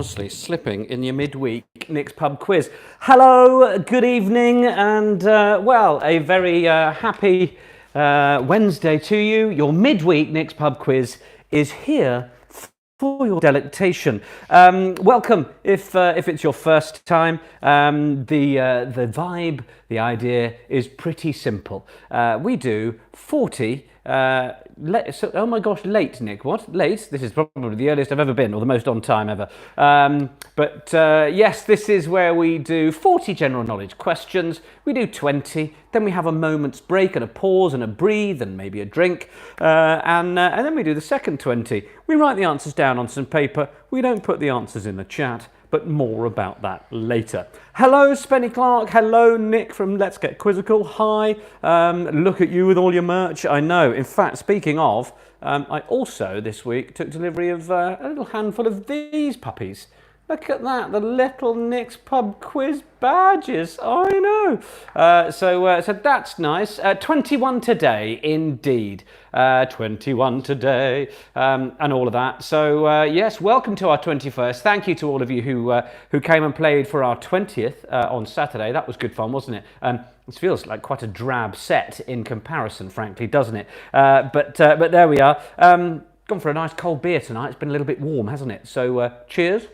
honestly slipping in your midweek Nick's Pub Quiz. Hello, good evening, and well, a very happy Wednesday to you. Your midweek Nick's Pub Quiz is here for your delectation. Welcome if it's your first time. The vibe, the idea is pretty simple. We do 40. Oh my gosh, late, Nick. What? Late? This is probably the earliest I've ever been, or the most on time ever. But yes, this is where we do 40 general knowledge questions. We do 20, then we have a moment's break and a pause and a breathe and maybe a drink. And then we do the second 20. We write the answers down on some paper. We don't put the answers in the chat, but more about that later. Hello, Spenny Clark. Hello, Nick from Let's Get Quizzical. Hi. Look at you with all your merch. I know. In fact, speaking of, I also this week took delivery of a little handful of these puppies. Look at that, the little Nick's Pub Quiz badges. I know. So that's nice. 21 today, indeed. 21 today, and all of that. So yes, welcome to our 21st. Thank you to all of you who came and played for our 20th on Saturday. That was good fun, wasn't it? This feels like quite a drab set in comparison, frankly, doesn't it? But there we are. Gone for a nice cold beer tonight. It's been a little bit warm, hasn't it? So cheers.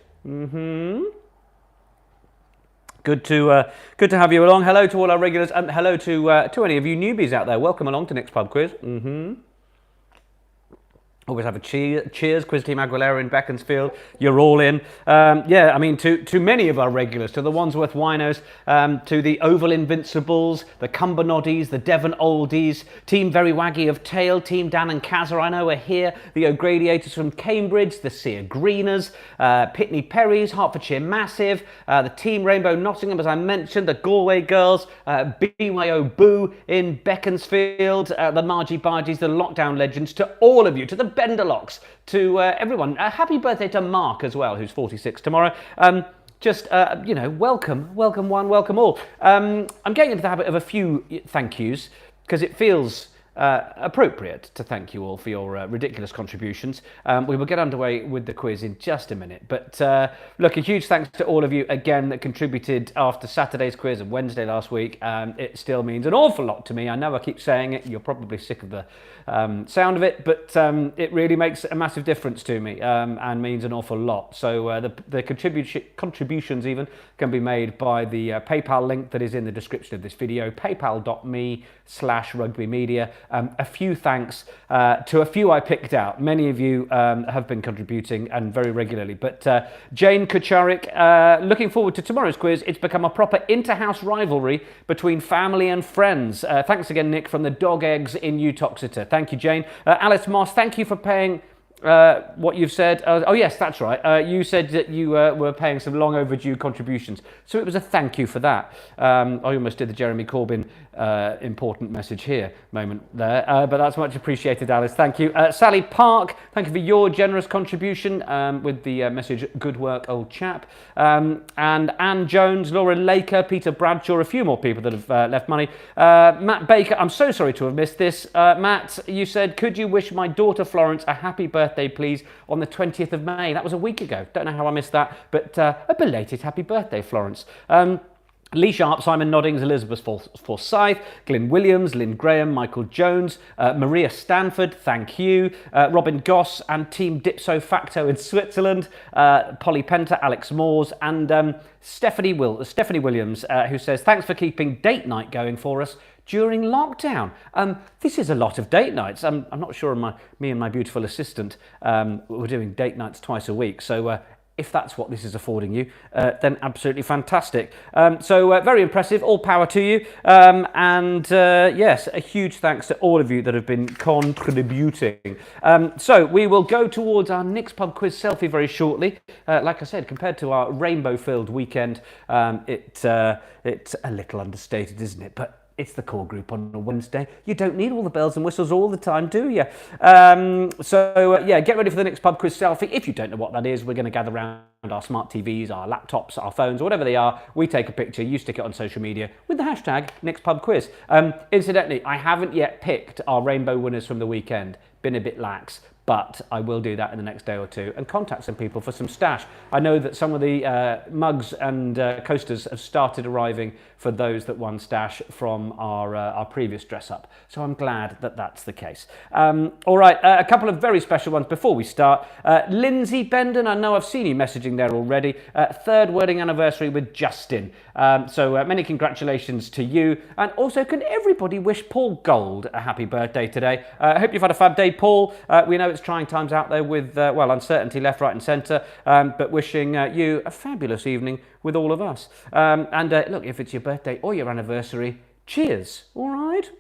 Good to have you along. Hello to all our regulars. Hello to any of you newbies out there. Welcome along to Nick's Pub Quiz. Always have a cheers, Quiz Team Aguilera in Beaconsfield. You're all in. Yeah, I mean, to many of our regulars, to the Wandsworth Winos, to the Oval Invincibles, the Cumber Noddies, the Devon Oldies, Team Very Waggy of Tail, Team Dan and Kazza, I know are here, the O'Gradiators from Cambridge, the Sear Greeners, Pitney Perrys, Hertfordshire Massive, the Team Rainbow Nottingham, as I mentioned, the Galway Girls, BYO Boo in Beaconsfield, the Margie Bargies, the Lockdown Legends, to all of you, to the Benderlocks, to everyone. Happy birthday to Mark as well, who's 46 tomorrow. You know, welcome one, welcome all. I'm getting into the habit of a few thank yous because it feels appropriate to thank you all for your ridiculous contributions. We will get underway with the quiz in just a minute, but look, a huge thanks to all of you again that contributed after Saturday's quiz and Wednesday last week. It still means an awful lot to me. I know I keep saying it, you're probably sick of the sound of it, but it really makes a massive difference to me and means an awful lot. So the contributions even can be made by the PayPal link that is in the description of this video, paypal.me/rugbymedia. A few thanks to a few I picked out. Many of you have been contributing and very regularly. But Jane Kucharik, looking forward to tomorrow's quiz. It's become a proper inter-house rivalry between family and friends. Thanks again, Nick, from the Dog Eggs in Utoxeter. Thank you, Jane. Alice Moss, thank you for paying what you've said. Oh yes, that's right. You said that you were paying some long overdue contributions, so it was a thank you for that. I almost did the Jeremy Corbyn important message here moment there, but that's much appreciated, Alice. Thank you. Sally Park, thank you for your generous contribution with the message "Good work, old chap." And Anne Jones, Laura Laker, Peter Bradshaw, a few more people that have left money. Matt Baker, I'm so sorry to have missed this. Matt, you said, could you wish my daughter Florence a happy birthday, please, on the 20th of May. That was a week ago. Don't know how I missed that, but a belated happy birthday, Florence. Lee Sharp, Simon Noddings, Elizabeth Forsyth, Glyn Williams, Lynn Graham, Michael Jones, Maria Stanford, thank you, Robin Goss and Team Dipso Facto in Switzerland, Polly Penter, Alex Moores, and Stephanie Williams, who says, thanks for keeping date night going for us during lockdown. This is a lot of date nights. I'm not sure me and my beautiful assistant were doing date nights twice a week, so if that's what this is affording you, then absolutely fantastic. So very impressive, all power to you. Yes, a huge thanks to all of you that have been contributing. So we will go towards our Nick's Pub Quiz selfie very shortly. Like I said, compared to our rainbow-filled weekend, it's a little understated, isn't it? But it's the core group on a Wednesday. You don't need all the bells and whistles all the time, do you? Yeah, get ready for the Nick's Pub Quiz selfie. If you don't know what that is, we're going to gather around our smart TVs, our laptops, our phones, or whatever they are. We take a picture, you stick it on social media with the hashtag Nick's Pub Quiz. Incidentally, I haven't yet picked our rainbow winners from the weekend. Been a bit lax. but I will do that in the next day or two and contact some people for some stash. I know that some of the mugs and coasters have started arriving for those that won stash from our previous dress up. So I'm glad that that's the case. All right, a couple of very special ones before we start. Lindsay Bendon, I know I've seen you messaging there already. Third wedding anniversary with Justin. So many congratulations to you. And also, can everybody wish Paul Gold a happy birthday today? I hope you've had a fab day, Paul. We know it's trying times out there with, well, uncertainty left, right and centre, but wishing you a fabulous evening with all of us. And look, if it's your birthday or your anniversary, cheers, all right?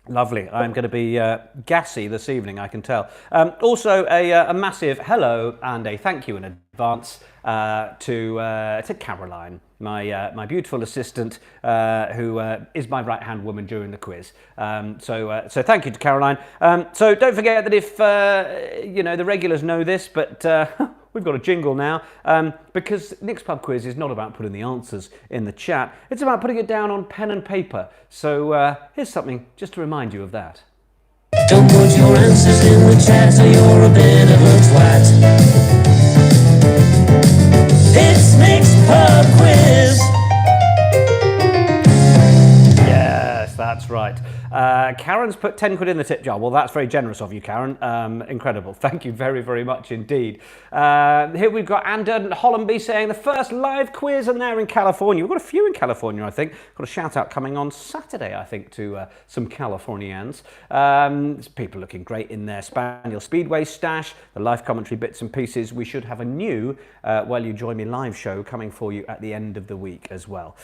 Lovely. I'm going to be gassy this evening, I can tell. Also, a massive hello and a thank you in advance to Caroline, my beautiful assistant, who is my right-hand woman during the quiz. So thank you to Caroline. So don't forget that if you know, the regulars know this, but we've got a jingle now, because Nick's Pub Quiz is not about putting the answers in the chat. It's about putting it down on pen and paper. So here's something just to remind you of that. Don't put your answers in the chat or you're a bit of a twat. It's Nick's Pub Quiz. Yes, that's right. Karen's put 10 quid in the tip jar. Well, that's very generous of you, Karen. Incredible. Thank you very, very much indeed. Here we've got Andon Hollenby saying the first live quiz, and they're in California. We've got a few in California, I think. Got a shout out coming on Saturday, I think, to some Californians. People looking great in their Spaniel Speedway stash, the live commentary bits and pieces. We should have a new Well You Join Me live show coming for you at the end of the week as well.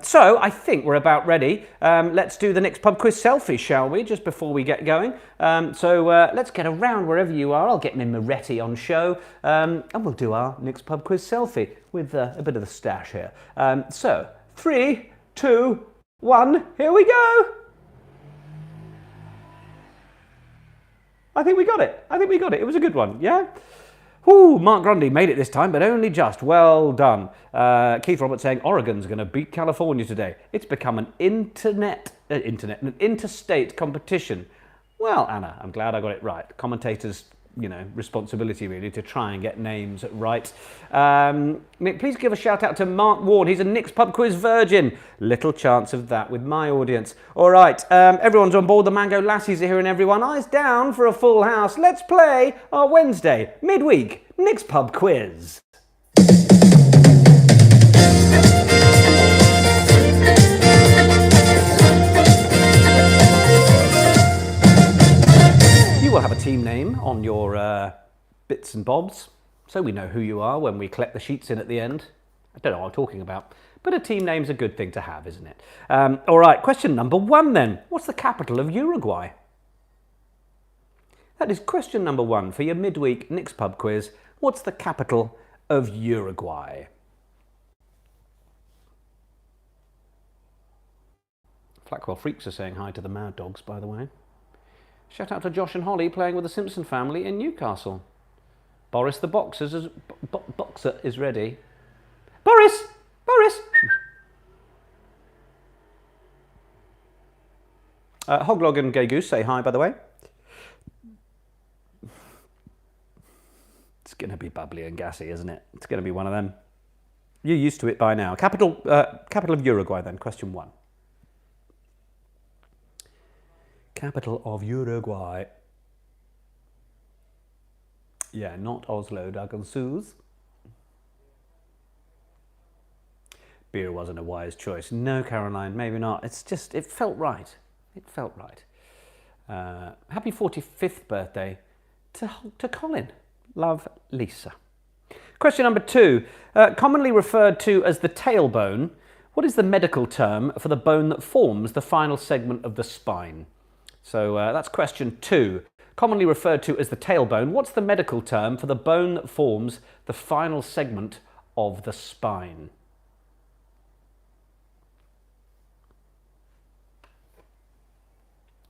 So I think we're about ready. Let's do the Nick's Pub Quiz selfie, shall we, just before we get going? So let's get around wherever you are. I'll get me Moretti on show, and we'll do our Nick's Pub Quiz selfie with a bit of the stash here. So 3, 2, 1, here we go. I think we got it. I think we got it. It was a good one, yeah? Whoo, Mark Grundy made it this time, but only just. Well done. Keith Roberts saying Oregon's going to beat California today. It's become an an interstate competition. Well, Anna, I'm glad I got it right. Commentators, you know, responsibility really to try and get names right. Nick, please give a shout out to Mark Ward. He's a Nick's Pub Quiz virgin. Little chance of that with my audience. All right, everyone's on board. The Mango Lassies are here and everyone. Eyes down for a full house. Let's play our Wednesday, midweek, Nick's Pub Quiz. You will have a team name on your bits and bobs, so we know who you are when we collect the sheets in at the end. I don't know what I'm talking about, but a team name's a good thing to have, isn't it? All right, question number 1 then. What's the capital of Uruguay? That is question number 1 for your midweek Nick's Pub Quiz. What's the capital of Uruguay? Flackwell Freaks are saying hi to the Mad Dogs, by the way. Shout out to Josh and Holly playing with the Simpson family in Newcastle. Boris the boxer is ready. Boris! Boris! Hoglog and Gay Goose say hi, by the way. It's going to be bubbly and gassy, isn't it? It's going to be one of them. You're used to it by now. Capital of Uruguay then, question 1. Capital of Uruguay. Yeah, not Oslo, Dagensus. Beer wasn't a wise choice. No, Caroline, maybe not. It's just, it felt right. It felt right. Happy 45th birthday to Colin. Love, Lisa. Question number 2. Commonly referred to as the tailbone, what is the medical term for the bone that forms the final segment of the spine? So that's question 2. Commonly referred to as the tailbone, what's the medical term for the bone that forms the final segment of the spine?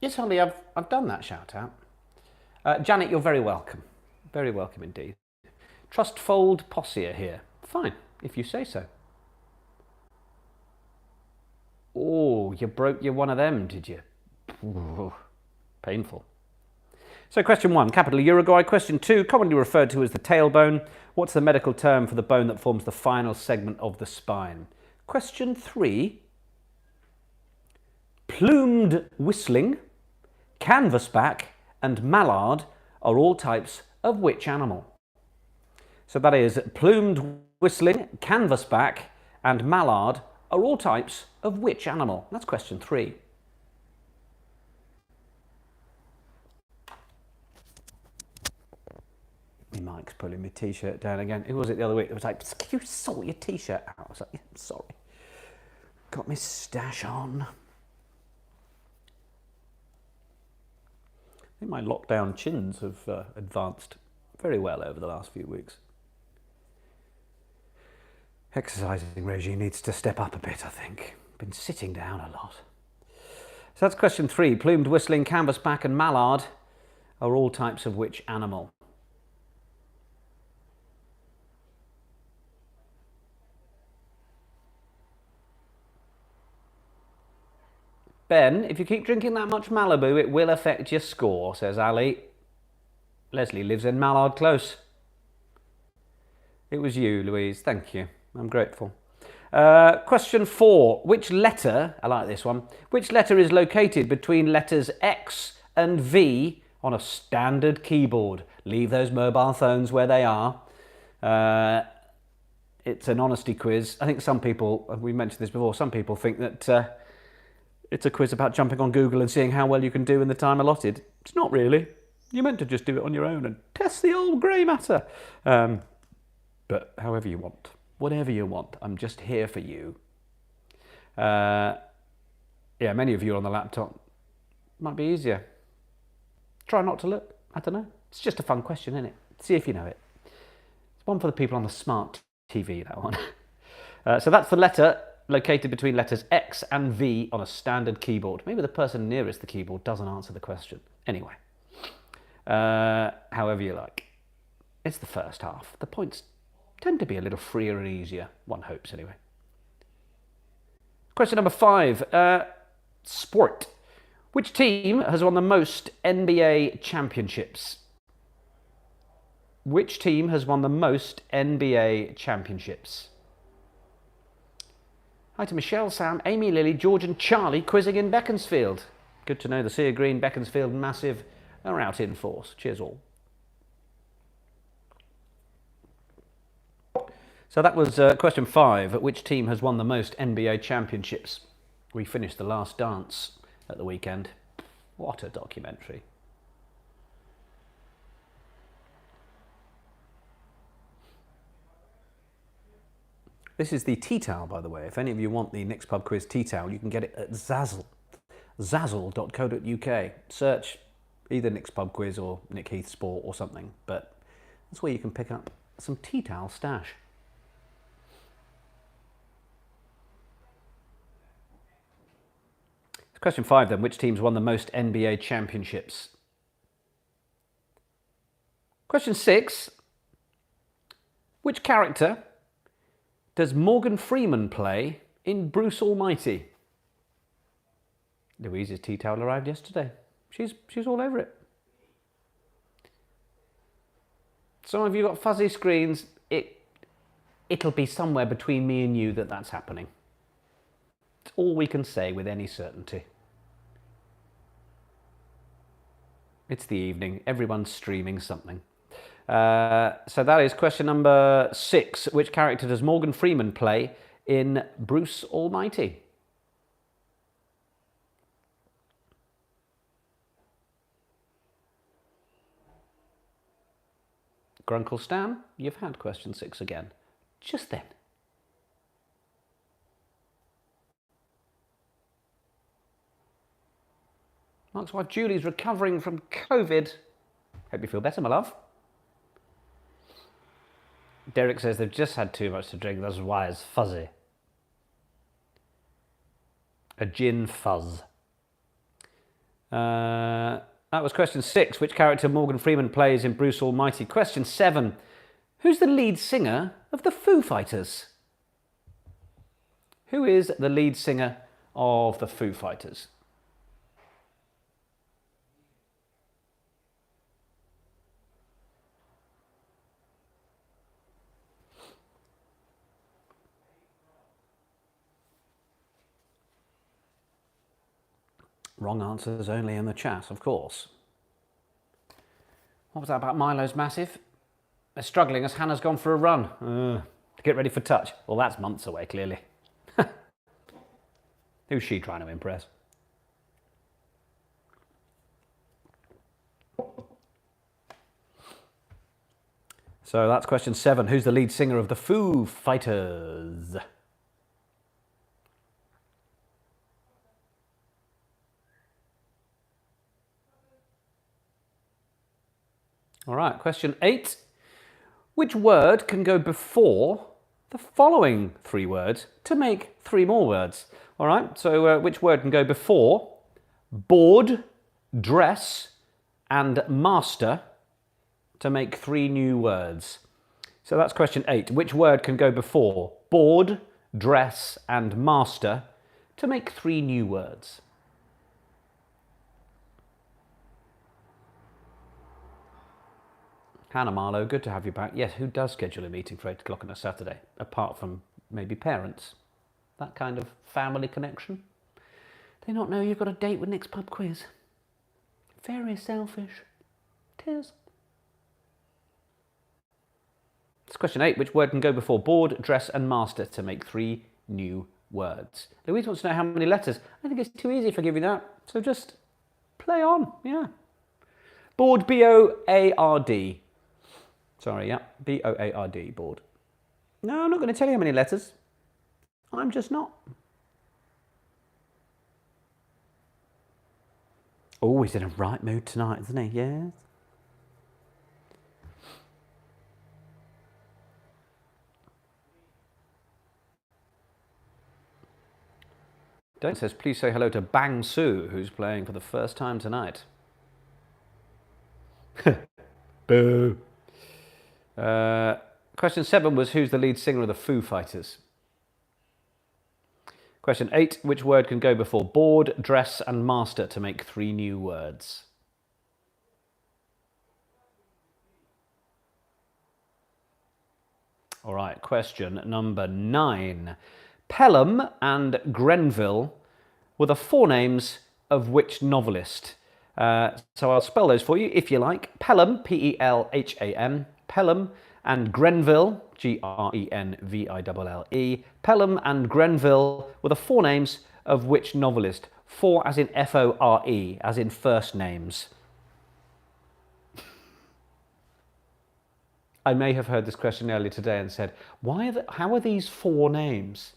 Yes, Holly, I've done that shout out. Janet, you're very welcome. Very welcome indeed. Trustfold Possia here. Fine, if you say so. Oh, you broke your one of them, did you? Ooh. Painful. So question 1, capital Uruguay. Question 2, commonly referred to as the tailbone. What's the medical term for the bone that forms the final segment of the spine? Question 3, plumed whistling, canvasback and mallard are all types of which animal? So that is, plumed whistling, canvasback and mallard are all types of which animal? That's question 3. My mic's pulling my t-shirt down again. Who was it the other week? It was like, can you sort your t-shirt out? I was like, yeah, I'm sorry. Got my stash on. I think my lockdown chins have advanced very well over the last few weeks. Exercising regime needs to step up a bit, I think. Been sitting down a lot. So that's question 3. Plumed whistling, canvasback and mallard are all types of which animal? Ben, if you keep drinking that much Malibu, it will affect your score, says Ali. Leslie lives in Mallard Close. It was you, Louise. Thank you. I'm grateful. Question 4. Which letter, I like this one, which letter is located between letters X and V on a standard keyboard? Leave those mobile phones where they are. It's an honesty quiz. I think some people, we mentioned this before, some people think that it's a quiz about jumping on Google and seeing how well you can do in the time allotted. It's not really. You're meant to just do it on your own and test the old grey matter. But however you want, whatever you want, I'm just here for you. Yeah, many of you on the laptop. Might be easier. Try not to look. I don't know. It's just a fun question, isn't it? See if you know it. It's one for the people on the smart TV, that one. So that's the letter located between letters X and V on a standard keyboard. Maybe the person nearest the keyboard doesn't answer the question. Anyway, however you like. It's the first half. The points tend to be a little freer and easier, one hopes anyway. Question number 5, sport. Which team has won the most NBA championships? Which team has won the most NBA championships? Hi to Michelle, Sam, Amy, Lily, George and Charlie quizzing in Beaconsfield. Good to know the Sea of Green, Beaconsfield Massive are out in force. Cheers all. So that was question 5. Which team has won the most NBA championships? We finished The Last Dance at the weekend. What a documentary. This is the tea towel, by the way. If any of you want the Nick's Pub Quiz tea towel, you can get it at Zazzle. Zazzle.co.uk. Search either Nick's Pub Quiz or Nick Heath Sport or something, but that's where you can pick up some tea towel stash. Question 5 then. Which teams won the most NBA championships? Question 6. Which character does Morgan Freeman play in Bruce Almighty? Louise's tea towel arrived yesterday. She's all over it. Some of you got fuzzy screens. It'll be somewhere between me and you that's happening. It's all we can say with any certainty. It's the evening. Everyone's streaming something. So that is question number 6. Which character does Morgan Freeman play in Bruce Almighty? Grunkle Stan, you've had question 6 again. Just then. Mark's wife Julie's recovering from COVID. Hope you feel better, my love. Derek says they've just had too much to drink, that's why it's fuzzy. A gin fuzz. That was question 6. Which character Morgan Freeman plays in Bruce Almighty? Question 7. Who's the lead singer of the Foo Fighters? Who is the lead singer of the Foo Fighters? Wrong answers only in the chat, of course. What was that about Milo's Massive? They're struggling as Hannah's gone for a run. To get ready for touch. Well, that's months away, clearly. Who's she trying to impress? So that's question 7. Who's the lead singer of the Foo Fighters? All right, question 8. Which word can go before the following 3 words to make 3 more words? All right, so which word can go before board, dress, and master to make 3 new words? So that's question 8. Which word can go before board, dress, and master to make 3 new words? Hannah Marlowe, good to have you back. Yes, who does schedule a meeting for 8 o'clock on a Saturday, apart from maybe parents? That kind of family connection? They not know you've got a date with Nick's pub quiz. Very selfish. Tis. It's question 8. Which word can go before board, dress, and master to make 3 new words? Louise wants to know how many letters. I think it's too easy for giving that, so just play on, yeah. Board, B-O-A-R-D. Sorry, yeah, B-O-A-R-D, board. No, I'm not going to tell you how many letters. I'm just not. Oh, he's in a right mood tonight, isn't he? Yes. Don't says, please say hello to Bang Soo, who's playing for the first time tonight. Boo. Question 7 was, who's the lead singer of the Foo Fighters? Question 8, which word can go before board, dress, and master to make 3 new words? All right, question number 9. Pelham and Grenville were the forenames of which novelist? So I'll spell those for you if you like. Pelham, P-E-L-H-A-M, Pelham, and Grenville, G-R-E-N-V-I-L-L-E. Pelham and Grenville were the forenames of which novelist? For as in F-O-R-E, as in first names. I may have heard this question earlier today and said, how are these 4 names?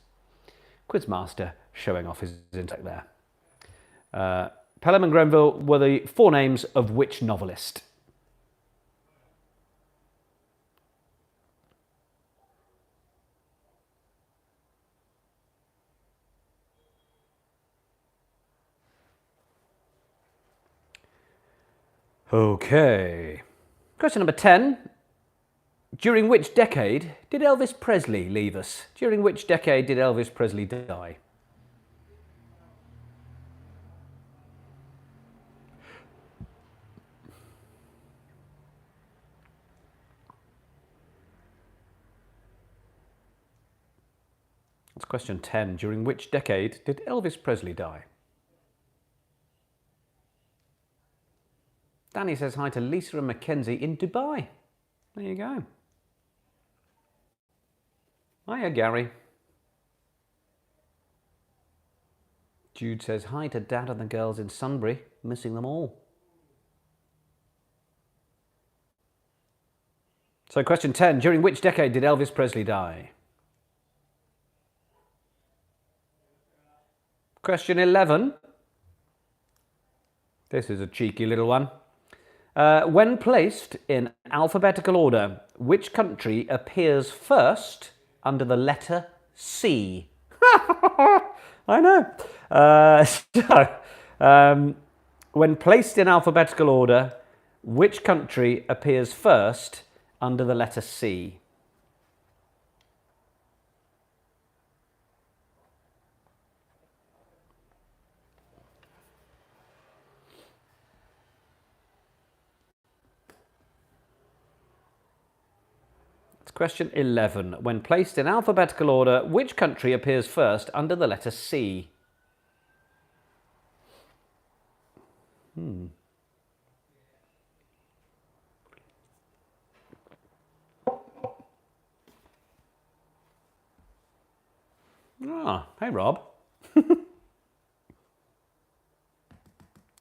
Quizmaster showing off his intellect there. Pelham and Grenville were the forenames of which novelist? Okay. Question number 10. During which decade did Elvis Presley leave us? During which decade did Elvis Presley die? That's question 10. During which decade did Elvis Presley die? Danny says hi to Lisa and Mackenzie in Dubai. There you go. Hiya, Gary. Jude says hi to Dad and the girls in Sunbury, missing them all. So question 10, during which decade did Elvis Presley die? Question 11. This is a cheeky little one. When placed in alphabetical order, which country appears first under the letter C? I know. When placed in alphabetical order, which country appears first under the letter C? Question 11. When placed in alphabetical order, which country appears first under the letter C? Ah, hey Rob.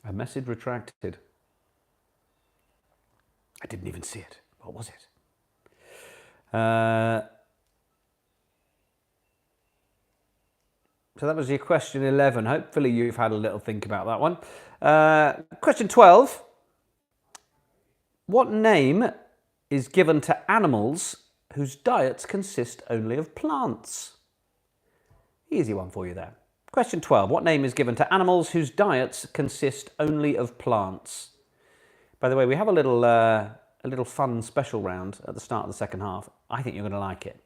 A message retracted. I didn't even see it. What was it? So that was your question 11. Hopefully you've had a little think about that one. Question 12. What name is given to animals whose diets consist only of plants? Easy one for you there. Question 12. What name is given to animals whose diets consist only of plants? By the way, we have a little fun special round at the start of the second half. I think you're going to like it.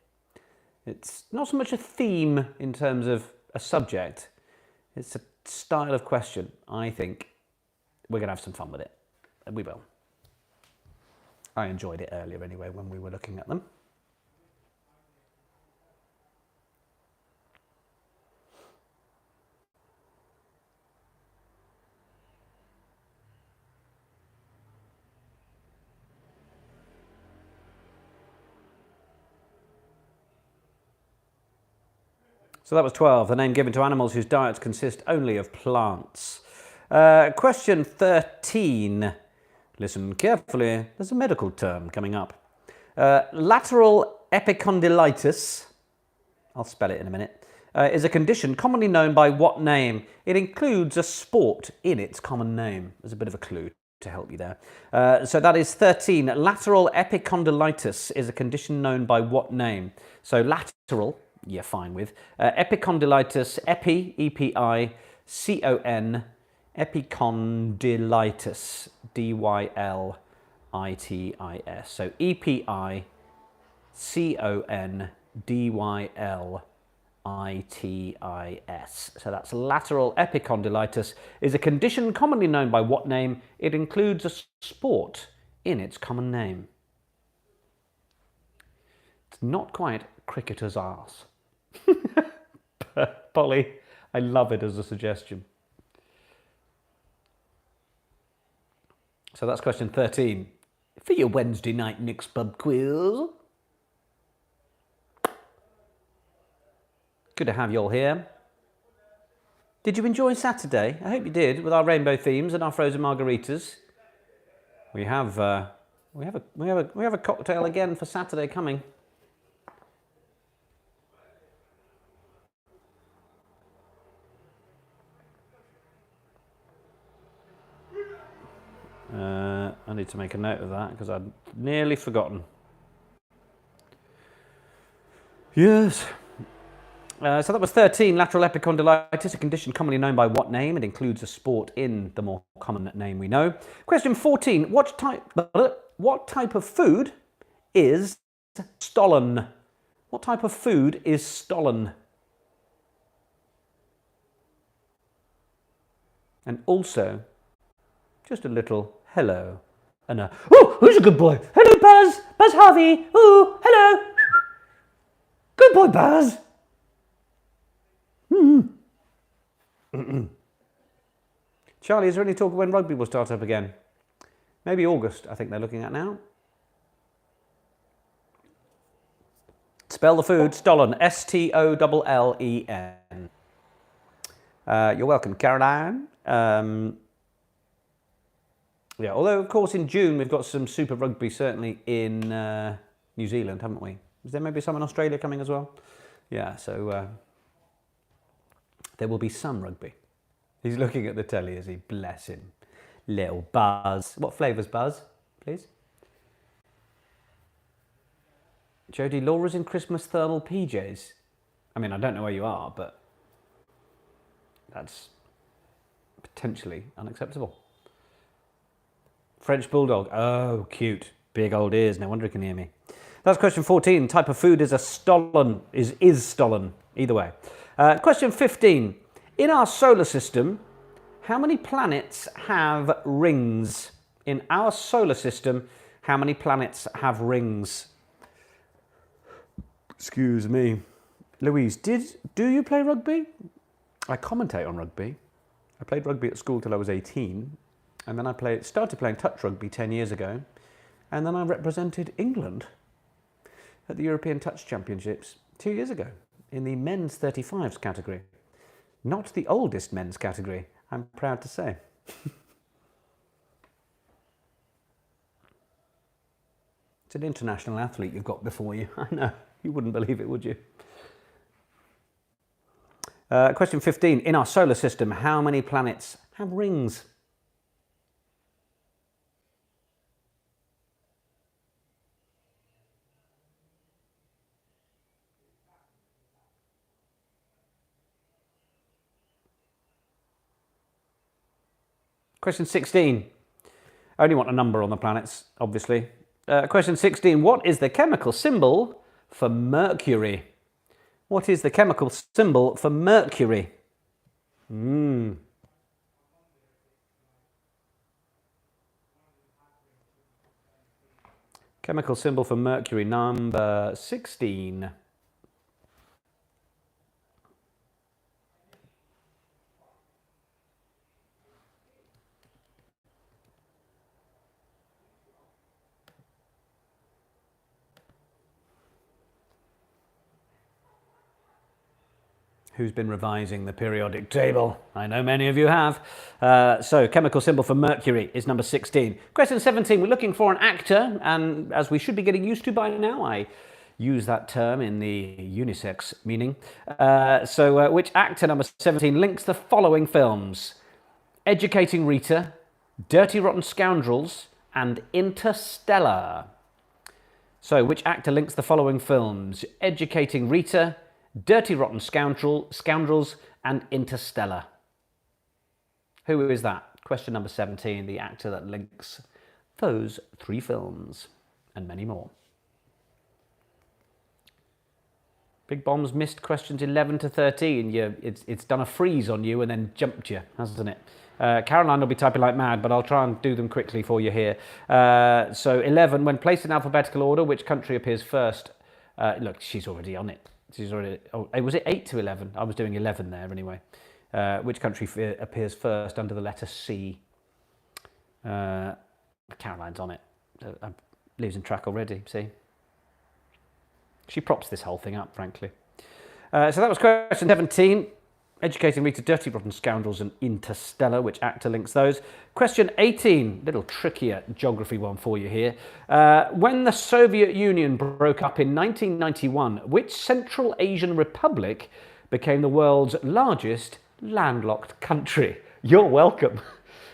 It's not so much a theme in terms of a subject. It's a style of question. I think we're going to have some fun with it. And we will. I enjoyed it earlier anyway when we were looking at them. So that was 12, the name given to animals whose diets consist only of plants. Question 13. Listen carefully, there's a medical term coming up. Lateral epicondylitis, I'll spell it in a minute, is a condition commonly known by what name? It includes a sport in its common name. There's a bit of a clue to help you there. So that is 13. Lateral epicondylitis is a condition known by what name? So lateral, you're fine with. Epicondylitis, epi, E-P-I, C-O-N, epicondylitis, D-Y-L-I-T-I-S. So E-P-I-C-O-N-D-Y-L-I-T-I-S. So that's lateral epicondylitis is a condition commonly known by what name? It includes a sport in its common name. It's not quite cricketer's arse. But Polly, I love it as a suggestion. So that's question 13 for your Wednesday night mixed pub quiz. Good to have you all here. Did you enjoy Saturday? I hope you did, with our rainbow themes and our frozen margaritas. We have a cocktail again for Saturday coming. I need to make a note of that because I'd nearly forgotten. Yes. So that was 13, lateral epicondylitis, a condition commonly known by what name? It includes a sport in the more common name we know. Question 14, what type of food is stollen? What type of food is stollen? And also, just a little hello and a, oh, who's a good boy? Hello, Buzz. Buzz Harvey. Oh, hello. Good boy, Buzz. Charlie, is there any talk of when rugby will start up again? Maybe August, I think they're looking at now. Spell the food, stollen, S-T-O-L-L-E-N. You're welcome, Caroline. Yeah, although, of course, in June, we've got some Super Rugby, certainly in New Zealand, haven't we? Is there maybe some in Australia coming as well? Yeah, so there will be some rugby. He's looking at the telly, is he? Bless him. Little Buzz. What flavour's Buzz, please? Jodie, Laura's in Christmas thermal PJs. I mean, I don't know where you are, but that's potentially unacceptable. French Bulldog. Oh, cute. Big old ears. No wonder he can hear me. That's question 14. Type of food is a stollen. Is stollen. Either way. Question 15. In our solar system, how many planets have rings? In our solar system, how many planets have rings? Excuse me. Louise, do you play rugby? I commentate on rugby. I played rugby at school till I was 18. And then I started playing touch rugby 10 years ago, and then I represented England at the European Touch Championships 2 years ago in the men's 35s category. Not the oldest men's category, I'm proud to say. It's an international athlete you've got before you. I know, you wouldn't believe it, would you? Question 15. In our solar system, how many planets have rings? Question 16. I only want a number on the planets, obviously. Question 16. What is the chemical symbol for Mercury? What is the chemical symbol for Mercury? Chemical symbol for Mercury, number 16. Who's been revising the periodic table? I know many of you have. So chemical symbol for Mercury is number 16. Question 17, we're looking for an actor, and as we should be getting used to by now, I use that term in the unisex meaning. Which actor, number 17, links the following films? Educating Rita, Dirty Rotten Scoundrels, and Interstellar. So which actor links the following films? Educating Rita, Dirty Rotten Scoundrels, and Interstellar. Who is that? Question number 17, the actor that links those three films, and many more. Big Bomb's missed questions 11 to 13. It's done a freeze on you and then jumped you, hasn't it? Caroline will be typing like mad, but I'll try and do them quickly for you here. So 11, when placed in alphabetical order, which country appears first? Look, she's already on it. She's already. Oh, was it 8 to 11? I was doing 11 there anyway. Which country appears first under the letter C? Caroline's on it. I'm losing track already. See, she props this whole thing up, frankly. So that was question 17. Educating Rita, Dirty Rotten Scoundrels, and Interstellar. Which actor links those? Question 18, little trickier geography one for you here. When the Soviet Union broke up in 1991, which Central Asian republic became the world's largest landlocked country? You're welcome.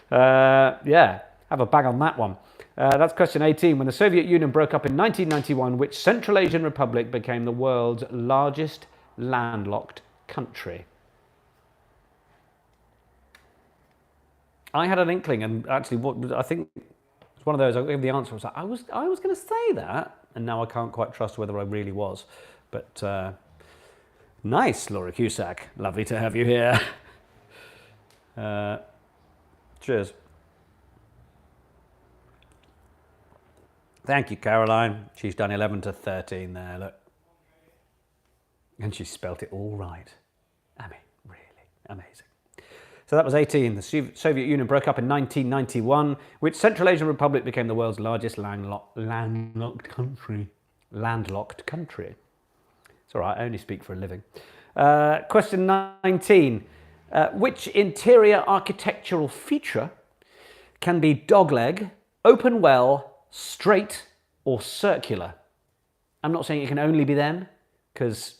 Yeah, have a bang on that one. That's question 18. When the Soviet Union broke up in 1991, which Central Asian republic became the world's largest landlocked country? I had an inkling, and actually, what I think it's one of those. I gave the answer. I was like, I was going to say that, and now I can't quite trust whether I really was. But nice, Laura Cusack. Lovely to have you here. Cheers. Thank you, Caroline. She's done 11 to 13 there. Look, and she spelt it all right. I mean, really amazing. So that was 18. The Soviet Union broke up in 1991, which Central Asian republic became the world's largest landlocked country. Landlocked country. It's all right, I only speak for a living. Question 19. Which interior architectural feature can be dogleg, open well, straight, or circular? I'm not saying it can only be them, because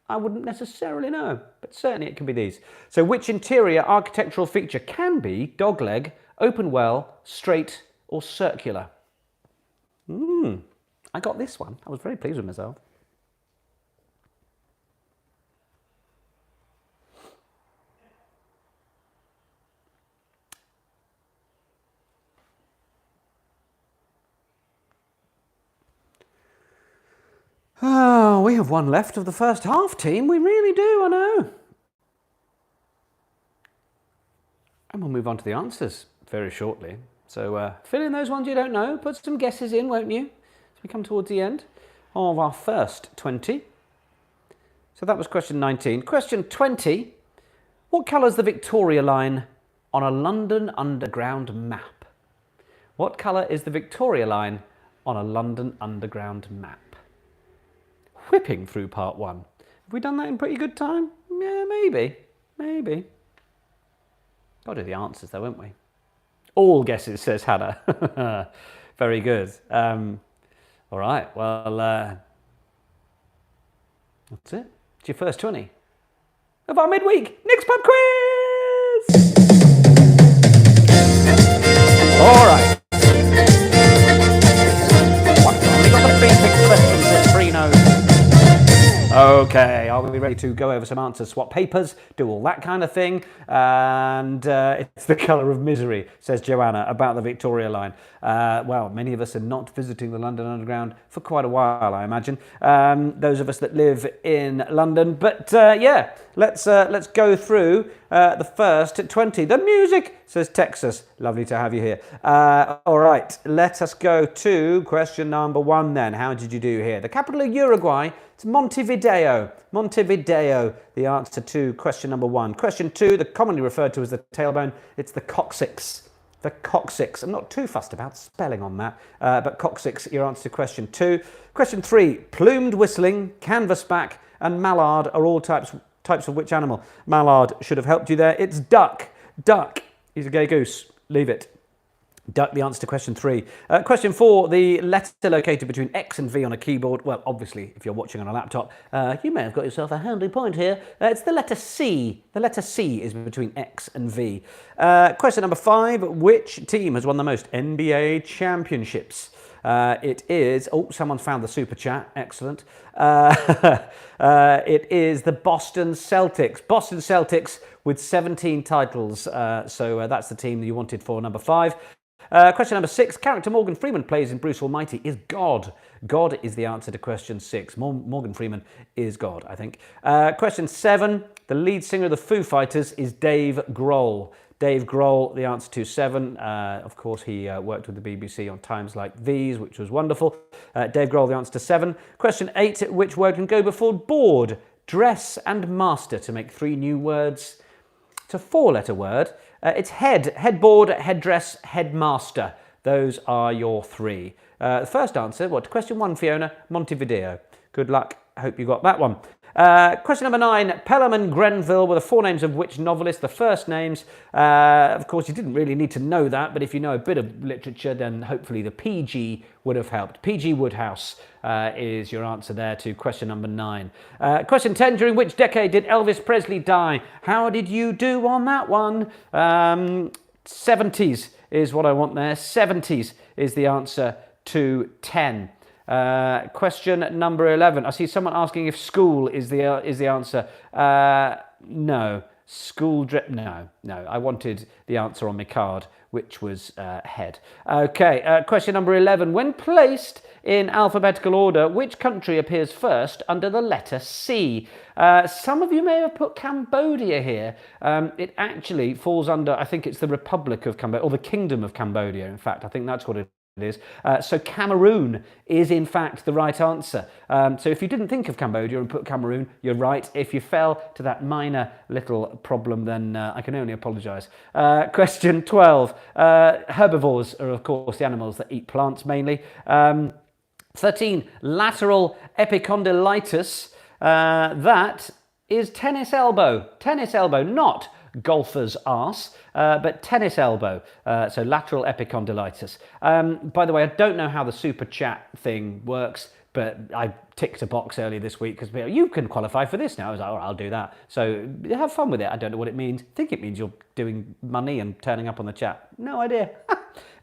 I wouldn't necessarily know, but certainly it can be these. So which interior architectural feature can be dogleg, open well, straight, or circular? I got this one. I was very pleased with myself. Oh, we have one left of the first half, team. We really do, I know. And we'll move on to the answers very shortly. So fill in those ones you don't know. Put some guesses in, won't you? As we come towards the end of our first 20. So that was question 19. Question 20. What colour's the Victoria line on a London Underground map? What colour is the Victoria line on a London Underground map? Whipping through part 1. Have we done that in pretty good time? Yeah, maybe. Maybe. Got to do the answers though, won't we? All guesses, says Hannah. Very good. All right, well, that's it. It's your first 20 of our midweek Nick's Pub Quiz! All right. We got the 3 pick questions at 3 no's. Okay, are we ready to go over some answers, swap papers, do all that kind of thing? And it's the colour of misery, says Joanna, about the Victoria line. Well, many of us are not visiting the London Underground for quite a while, I imagine. Those of us that live in London. But yeah, let's go through the first 20. The music, says Texas. Lovely to have you here. All right, let us go to question number 1 then. How did you do here? The capital of Uruguay, it's Montevideo. Montevideo, the answer to question number 1. Question 2, the commonly referred to as the tailbone, it's the coccyx. The coccyx. I'm not too fussed about spelling on that, but coccyx, your answer to question 2. Question 3, plumed whistling, canvasback, and mallard are all types of which animal? Mallard should have helped you there. It's duck. Duck is a gay goose. Leave it. Duck, the answer to question 3. Question 4, the letter located between X and V on a keyboard. Well, obviously, if you're watching on a laptop, you may have got yourself a handy point here. It's the letter C. The letter C is between X and V. Question number 5, which team has won the most NBA championships? It is, oh, someone's found the super chat, excellent. It is the Boston Celtics. Boston Celtics with 17 titles. So that's the team that you wanted for number 5. Question number 6, character Morgan Freeman plays in Bruce Almighty is God. God is the answer to question 6. Morgan Freeman is God, I think. Question 7, the lead singer of the Foo Fighters is Dave Grohl. Dave Grohl, the answer to 7. Of course, he worked with the BBC on Times Like These, which was wonderful. Dave Grohl, the answer to 7. Question 8, which word can go before board, dress and master to make 3 new words? It's a 4-letter word. It's head, headboard, headdress, headmaster. Those are your 3. The first answer, what, question 1, Fiona, Montevideo. Good luck. I hope you got that one. Question number 9, Pelham and Grenville were the forenames of which novelist? The first names. Of course, you didn't really need to know that, but if you know a bit of literature, then hopefully the PG would have helped. P.G. Wodehouse is your answer there to question number 9. Question 10, during which decade did Elvis Presley die? How did you do on that one? 70s is what I want there. 70s is the answer to 10. Question number 11. I see someone asking if school is the answer. No. School dress. No. I wanted the answer on my card, which was head. Okay. Question number 11. When placed in alphabetical order, which country appears first under the letter C? Some of you may have put Cambodia here. It actually falls under, I think it's the Republic of Cambodia, or the Kingdom of Cambodia, in fact. I think that's what it is. So Cameroon is in fact the right answer. So if you didn't think of Cambodia and put Cameroon, you're right. If you fell to that minor little problem, then I can only apologise. Question 12. Herbivores are of course the animals that eat plants mainly. 13. Lateral epicondylitis. That is tennis elbow. Tennis elbow, not golfer's arse, but tennis elbow, so lateral epicondylitis. By the way, I don't know how the super chat thing works, but I ticked a box earlier this week because you can qualify for this now. I was like, oh, I'll do that. So have fun with it. I don't know what it means. I think it means you're doing money and turning up on the chat. No idea.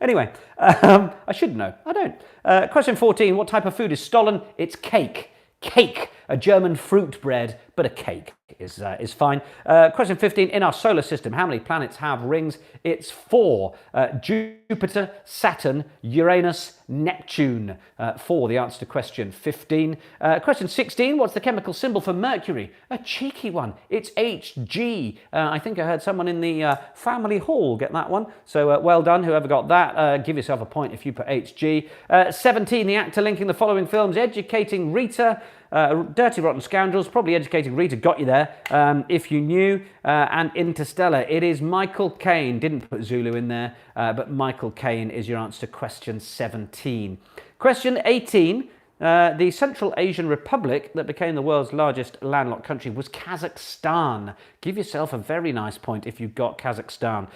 Anyway, I should know. I don't. Question 14, what type of food is stollen? It's cake. Cake, a German fruit bread, but a cake is fine. Question 15, in our solar system, how many planets have rings? It's 4. Jupiter, Saturn, Uranus, Neptune. 4, the answer to question 15. Question 16, what's the chemical symbol for Mercury? A cheeky one. It's Hg. I think I heard someone in the family hall get that one. So well done, whoever got that. Give yourself a point if you put Hg. 17, the actor linking the following films, educating Rita, Dirty Rotten Scoundrels, probably educating Rita, got you there, if you knew. And Interstellar, it is Michael Caine. Didn't put Zulu in there, but Michael Caine is your answer to question 17. Question 18. The Central Asian Republic that became the world's largest landlocked country was Kazakhstan. Give yourself a very nice point if you got Kazakhstan.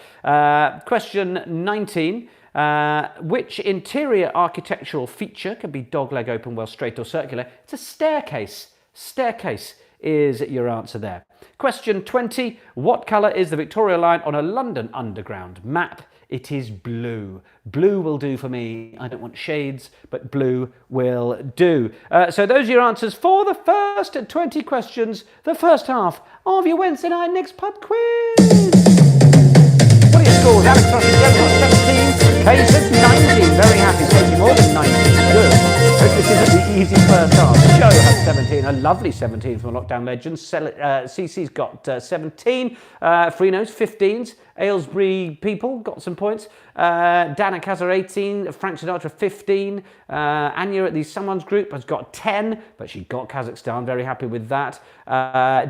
Question 19. Which interior architectural feature can be dogleg, open, well, straight or circular? It's a staircase. Staircase is your answer there. Question 20. What colour is the Victoria Line on a London Underground map? It is blue. Blue will do for me. I don't want shades, but blue will do. So those are your answers for the first 20 questions, the first half of your Wednesday night Nick's Pub Quiz. What are your scores? Alex got 17, Kay says 19. Very happy, taking more than 19. Good. Hope this isn't the easy first half. Joe has 17, a lovely 17 from the Lockdown Legends. CC's got 17. Freenos, 15s. Aylesbury people got some points. Dana Kazar 18, Frank Sinatra 15. Anya at the Someone's group has got 10, but she got Kazakhstan, very happy with that.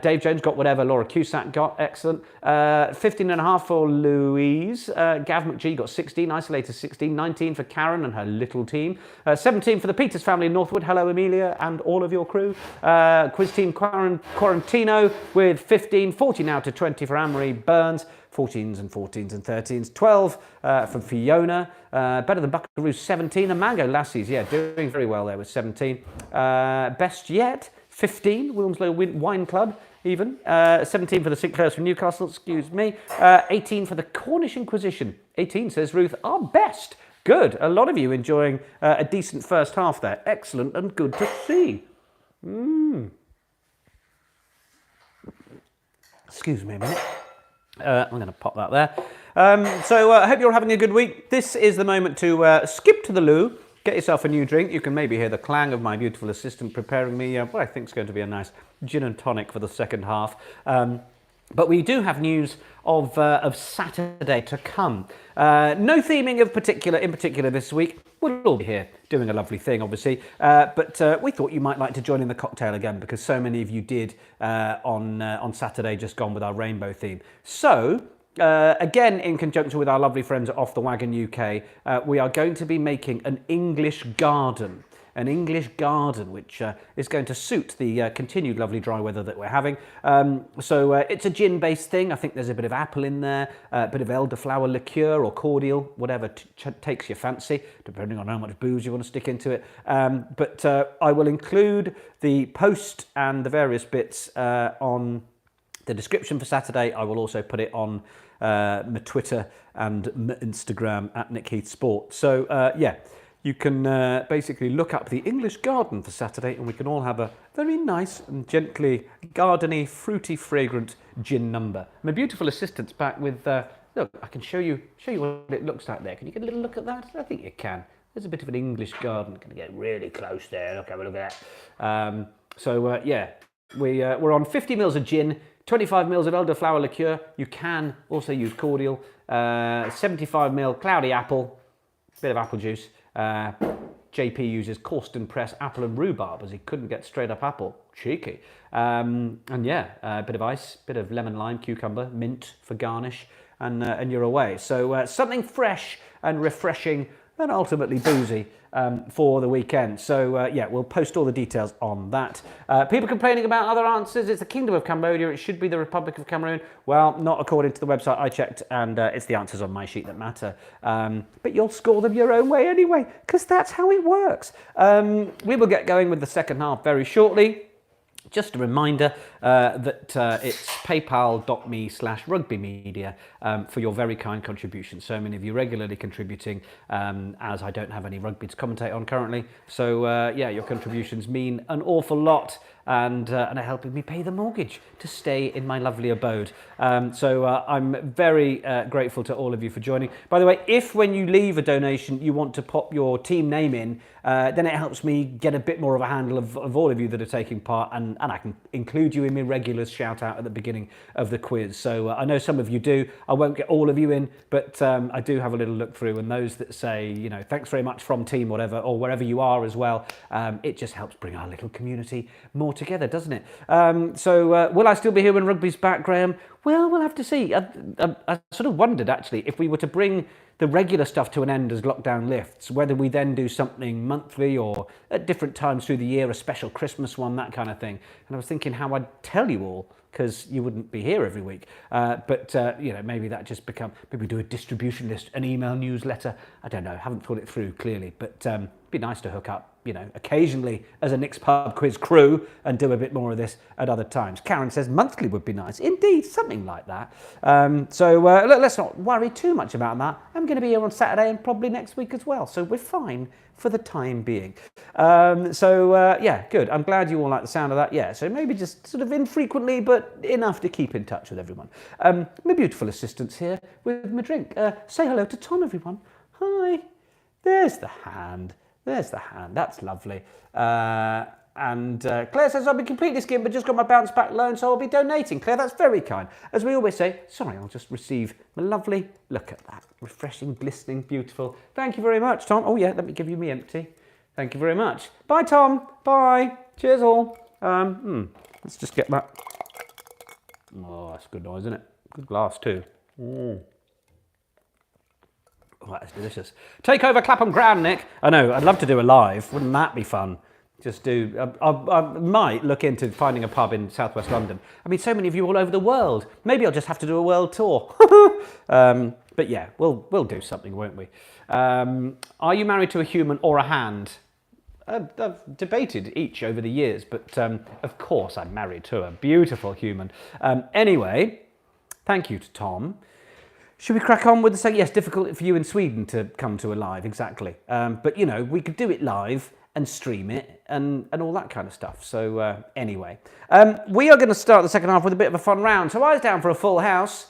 Dave Jones got whatever Laura Cusack got, excellent. 15 and a half for Louise. Gav McGee got 16, Isolator 16, 19 for Karen and her little team. 17 for the Peters family in Northwood. Hello Amelia and all of your crew. Quiz team Quarantino with 15, 40 now to 20 for Anne-Marie Burns. 14s and 14s and 13s. 12 from Fiona. Better than Buckaroo, 17. And Mango Lassies, yeah, doing very well there with 17. Best yet, 15. Wilmslow Wine Club, even. 17 for the Sinclairs from Newcastle, excuse me. 18 for the Cornish Inquisition. 18, says Ruth, our best. Good. A lot of you enjoying a decent first half there. Excellent and good to see. Excuse me a minute. I'm going to pop that there. So I hope you're having a good week. This is the moment to skip to the loo, get yourself a new drink. You can maybe hear the clang of my beautiful assistant preparing me what I think is going to be a nice gin and tonic for the second half. But we do have news of Saturday to come. No theming in particular this week. We'll all be here doing a lovely thing, obviously. But we thought you might like to join in the cocktail again because so many of you did on Saturday just gone with our rainbow theme. So, again, in conjunction with our lovely friends at Off the Wagon UK, we are going to be making an English garden. An English garden, which is going to suit the continued lovely dry weather that we're having. So it's a gin-based thing. I think there's a bit of apple in there, a bit of elderflower liqueur or cordial, whatever takes your fancy, depending on how much booze you want to stick into it. But I will include the post and the various bits on the description for Saturday. I will also put it on my Twitter and my Instagram at Nick Heath Sport. So yeah. You can basically look up the English garden for Saturday and we can all have a very nice and gently gardeny, fruity, fragrant gin number. My beautiful assistant's back with, look, I can show you what it looks like there. Can you get a little look at that? I think you can. There's a bit of an English garden. Can you get really close there? Look, have a look at that. So yeah, we're on 50 mils of gin, 25 mils of elderflower liqueur. You can also use cordial. 75 mil cloudy apple, bit of apple juice. JP uses Corsten Press apple and rhubarb as he couldn't get straight up apple. Cheeky. And yeah, a bit of ice, bit of lemon, lime, cucumber, mint for garnish, and you're away. So something fresh and refreshing and ultimately boozy for the weekend. So yeah, we'll post all the details on that. People complaining about other answers. It's the Kingdom of Cambodia. It should be the Republic of Cameroon. Well, not according to the website I checked, and it's the answers on my sheet that matter. But you'll score them your own way anyway, because that's how it works. We will get going with the second half very shortly. Just a reminder that it's paypal.me/rugbymedia for your very kind contribution. So many of you regularly contributing, as I don't have any rugby to commentate on currently. So yeah, your contributions mean an awful lot. and are helping me pay the mortgage to stay in my lovely abode. So I'm very grateful to all of you for joining. By the way, if when you leave a donation you want to pop your team name in, then it helps me get a bit more of a handle of all of you that are taking part, and I can include you in my regular shout out at the beginning of the quiz. So I know some of you do. I won't get all of you in, but I do have a little look through, and those that say, you know, thanks very much from team whatever, or wherever you are as well, it just helps bring our little community more together, doesn't it? So will I still be here when rugby's back, Graham? Well, we'll have to see. I sort of wondered, actually, if we were to bring the regular stuff to an end as lockdown lifts, whether we then do something monthly or at different times through the year, a special Christmas one, that kind of thing. And I was thinking how I'd tell you all, because you wouldn't be here every week. But you know, maybe that just maybe do a distribution list, an email newsletter. I don't know, haven't thought it through clearly, but it'd be nice to hook up, you know, occasionally as a Nick's Pub Quiz crew and do a bit more of this at other times. Karen says monthly would be nice. Indeed, something like that. So let's not worry too much about that. I'm going to be here on Saturday and probably next week as well. So we're fine for the time being. Yeah, good. I'm glad you all like the sound of that. Yeah, so maybe just sort of infrequently, but enough to keep in touch with everyone. My beautiful assistant's here with my drink. Say hello to Tom, everyone. Hi. There's the hand. There's the hand. That's lovely. And Claire says, I'll be completely skimmed, but just got my bounce back loan, so I'll be donating. Claire, that's very kind. As we always say, sorry, I'll just receive my lovely, look at that, refreshing, glistening, beautiful. Thank you very much, Tom. Oh yeah, let me give you me empty. Thank you very much. Bye, Tom. Bye. Cheers all. Let's just get that. Oh, that's a good noise, isn't it? Good glass too. Oh, that's delicious. Take over Clapham Grand, Nick. I know, I'd love to do a live. Wouldn't that be fun? Just do, I might look into finding a pub in southwest London. I mean, so many of you all over the world. Maybe I'll just have to do a world tour. But yeah, we'll do something, won't we? Are you married to a human or a hand? I've debated each over the years, but of course I'm married to a beautiful human. Anyway, thank you to Tom. Should we crack on with the second? Yes, difficult for you in Sweden to come to a live, exactly. But, you know, we could do it live and stream it and all that kind of stuff. So, anyway. We are going to start the second half with a bit of a fun round. So I was down for a full house.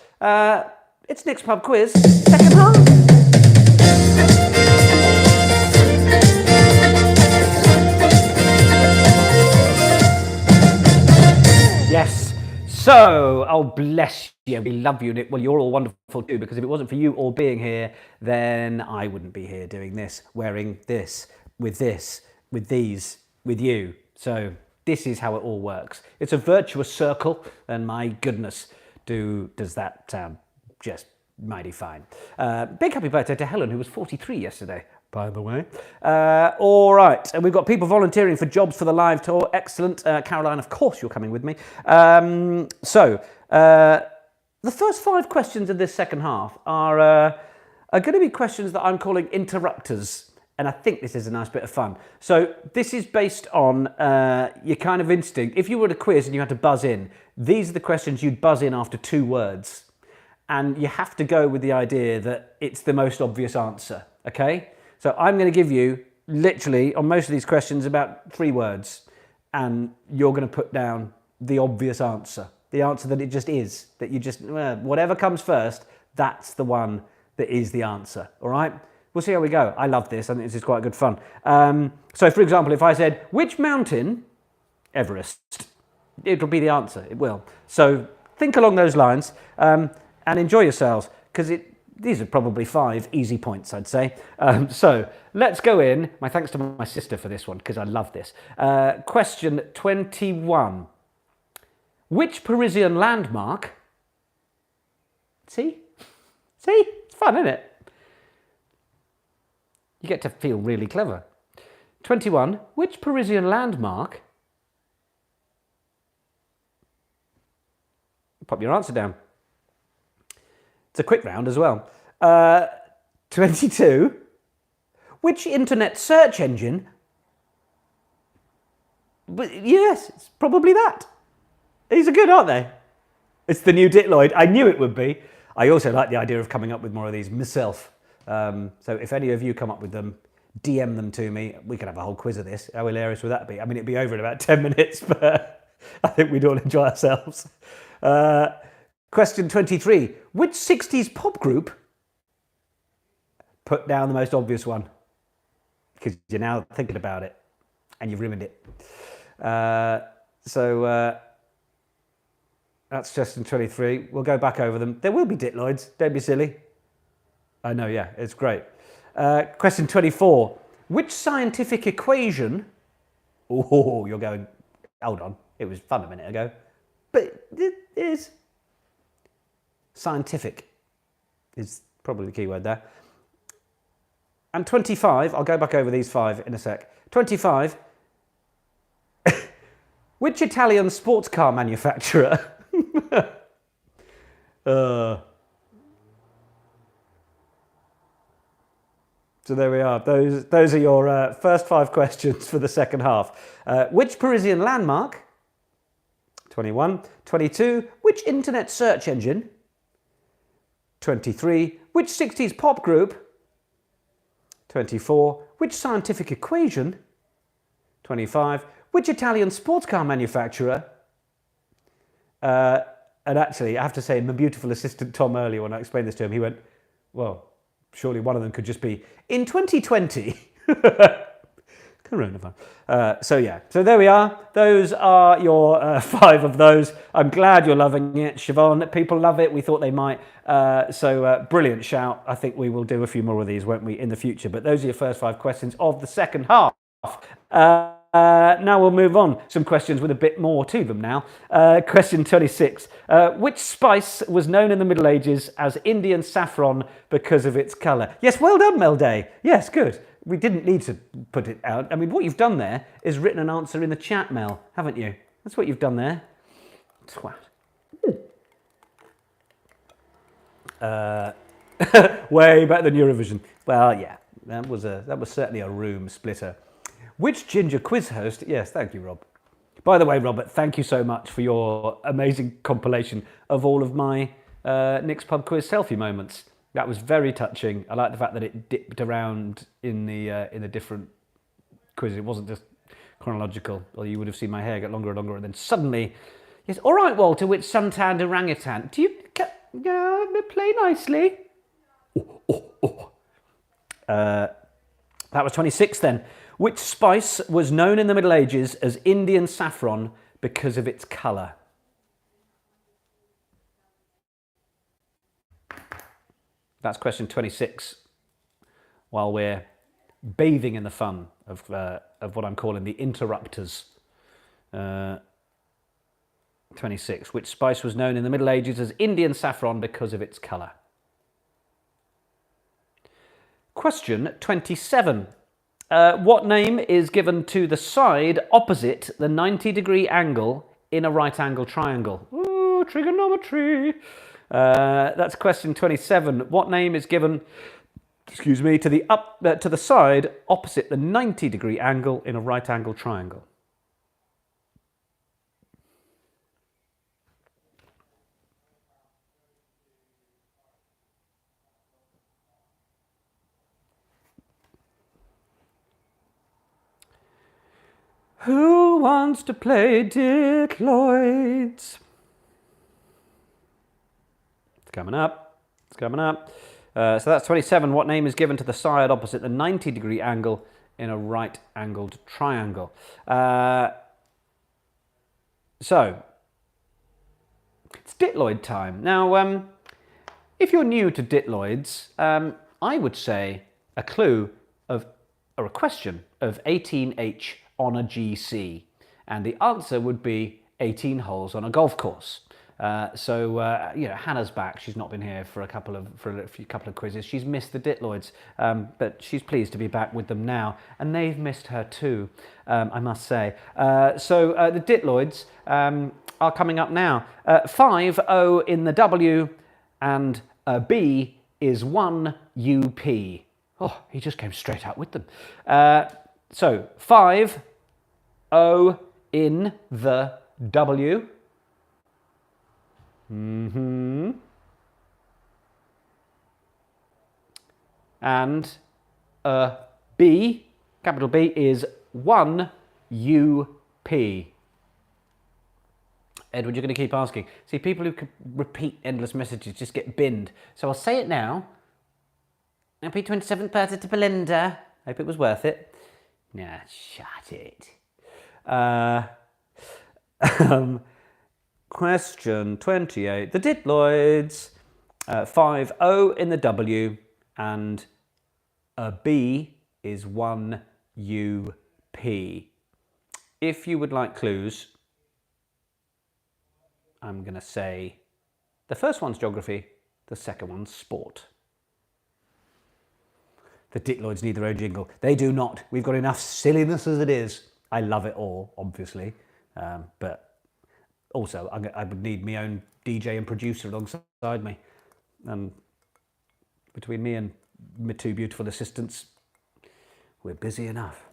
It's Nick's Pub Quiz, second half. Yes. So, oh bless you, we love you, Nick. Well, you're all wonderful too, because if it wasn't for you all being here, then I wouldn't be here doing this, wearing this, with these, with you. So this is how it all works. It's a virtuous circle, and my goodness, does that sound just mighty fine. Big happy birthday to Helen, who was 43 yesterday, by the way. All right, and we've got people volunteering for jobs for the live tour. Excellent. Caroline, of course you're coming with me. The first 5 questions of this second half are going to be questions that I'm calling interrupters. And I think this is a nice bit of fun. So this is based on your kind of instinct. If you were at a quiz and you had to buzz in, these are the questions you'd buzz in after 2 words. And you have to go with the idea that it's the most obvious answer, okay? So I'm going to give you, literally, on most of these questions, about 3 words. And you're going to put down the obvious answer. The answer that it just is. That you just, whatever comes first, that's the one that is the answer, all right? We'll see how we go. I love this. I think this is quite good fun. So, for example, if I said, which mountain? Everest. It'll be the answer. It will. So think along those lines and enjoy yourselves, because these are probably 5 easy points, I'd say. So let's go in. My thanks to my sister for this one, because I love this. Question 21. Which Parisian landmark? See? It's fun, isn't it? You get to feel really clever. 21. Which Parisian landmark? Pop your answer down. It's a quick round as well. 22. Which internet search engine? But yes, it's probably that. These are good, aren't they? It's the new Ditloid. I knew it would be. I also like the idea of coming up with more of these myself. So if any of you come up with them, DM them to me. We could have a whole quiz of this. How hilarious would that be? I mean, it'd be over in about 10 minutes, but I think we'd all enjoy ourselves. Question 23. Which 60s pop group, put down the most obvious one, because you're now thinking about it and you've ruined it. That's question 23. We'll go back over them. There will be ditloids. Don't be silly. I know, yeah, it's great. Question 24. Which scientific equation... Oh, you're going, hold on. It was fun a minute ago. But it is... Scientific is probably the key word there. And 25, I'll go back over these 5 in a sec. 25. Which Italian sports car manufacturer... So there we are. Those are your first 5 questions for the second half. Which Parisian landmark? 21. 22. Which internet search engine? 23. Which 60s pop group? 24. Which scientific equation? 25. Which Italian sports car manufacturer? And actually, I have to say, my beautiful assistant Tom earlier, when I explained this to him, he went, well, surely one of them could just be in 2020. Coronavirus. So there we are. Those are your 5 of those. I'm glad you're loving it, Siobhan. People love it. We thought they might. Brilliant shout. I think we will do a few more of these, won't we, in the future? But those are your first 5 questions of the second half. Now we'll move on. Some questions with a bit more to them now. Question 26. Which spice was known in the Middle Ages as Indian saffron because of its colour? Yes, well done, Mel Day. Yes, good. We didn't need to put it out. I mean, what you've done there is written an answer in the chat, Mel, haven't you? That's what you've done there. Twat. Way better than Eurovision. Well, yeah, that was certainly a room splitter. Which ginger quiz host? Yes, thank you, Rob. By the way, Robert, thank you so much for your amazing compilation of all of my Nick's Pub Quiz selfie moments. That was very touching. I like the fact that it dipped around in the different quizzes. It wasn't just chronological, or you would have seen my hair get longer and longer, and then suddenly, yes, all right, Walter, which suntanned orangutan? Do you play nicely? That was 26 then. Which spice was known in the Middle Ages as Indian saffron because of its colour? That's question 26. While we're bathing in the fun of what I'm calling the interrupters. 26. Which spice was known in the Middle Ages as Indian saffron because of its colour? Question 27. What name is given to the side opposite the 90-degree angle in a right-angle triangle? Ooh, trigonometry. That's question 27. What name is given, to the side opposite the 90-degree angle in a right-angle triangle? Who wants to play Ditloids? It's coming up. It's coming up. So that's 27. What name is given to the side opposite the 90-degree angle in a right-angled triangle? So, it's Ditloid time. Now, if you're new to Ditloids, I would say a clue or a question of 18H on a GC, and the answer would be 18 holes on a golf course. Hannah's back. She's not been here for a couple of quizzes. She's missed the Ditloids, but she's pleased to be back with them now, and they've missed her too, I must say. The Ditloids are coming up now. 5-O in the W, and a B is 1 UP. Oh, he just came straight out with them. So 5-O in the W. And a B. B, capital B, is 1 UP. Edward, you're going to keep asking. See, people who can repeat endless messages just get binned. So I'll say it now. Happy 27th birthday to Belinda. Hope it was worth it. Nah, shut it. Question 28. The Ditloids. 5 O in the W and a B is 1 UP. If you would like clues, I'm going to say the first one's geography, the second one's sport. The Ditloids need their own jingle. They do not. We've got enough silliness as it is. I love it all, obviously. But also, I would need my own DJ and producer alongside me. And between me and my two beautiful assistants, we're busy enough.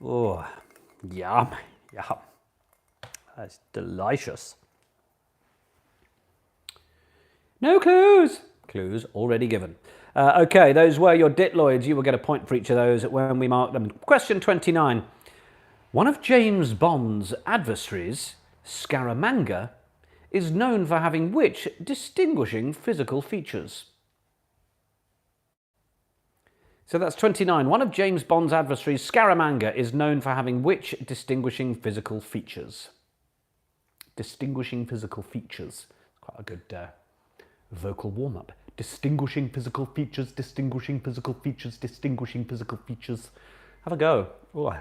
Oh, yum, yum. That's delicious. No clues. Clues already given. Okay, those were your Ditloids. You will get a point for each of those when we mark them. Question 29. One of James Bond's adversaries, Scaramanga, is known for having which distinguishing physical features? So that's 29. One of James Bond's adversaries, Scaramanga, is known for having which distinguishing physical features? Distinguishing physical features. Quite a good vocal warm-up. Distinguishing physical features, distinguishing physical features, distinguishing physical features. Have a go. Oh.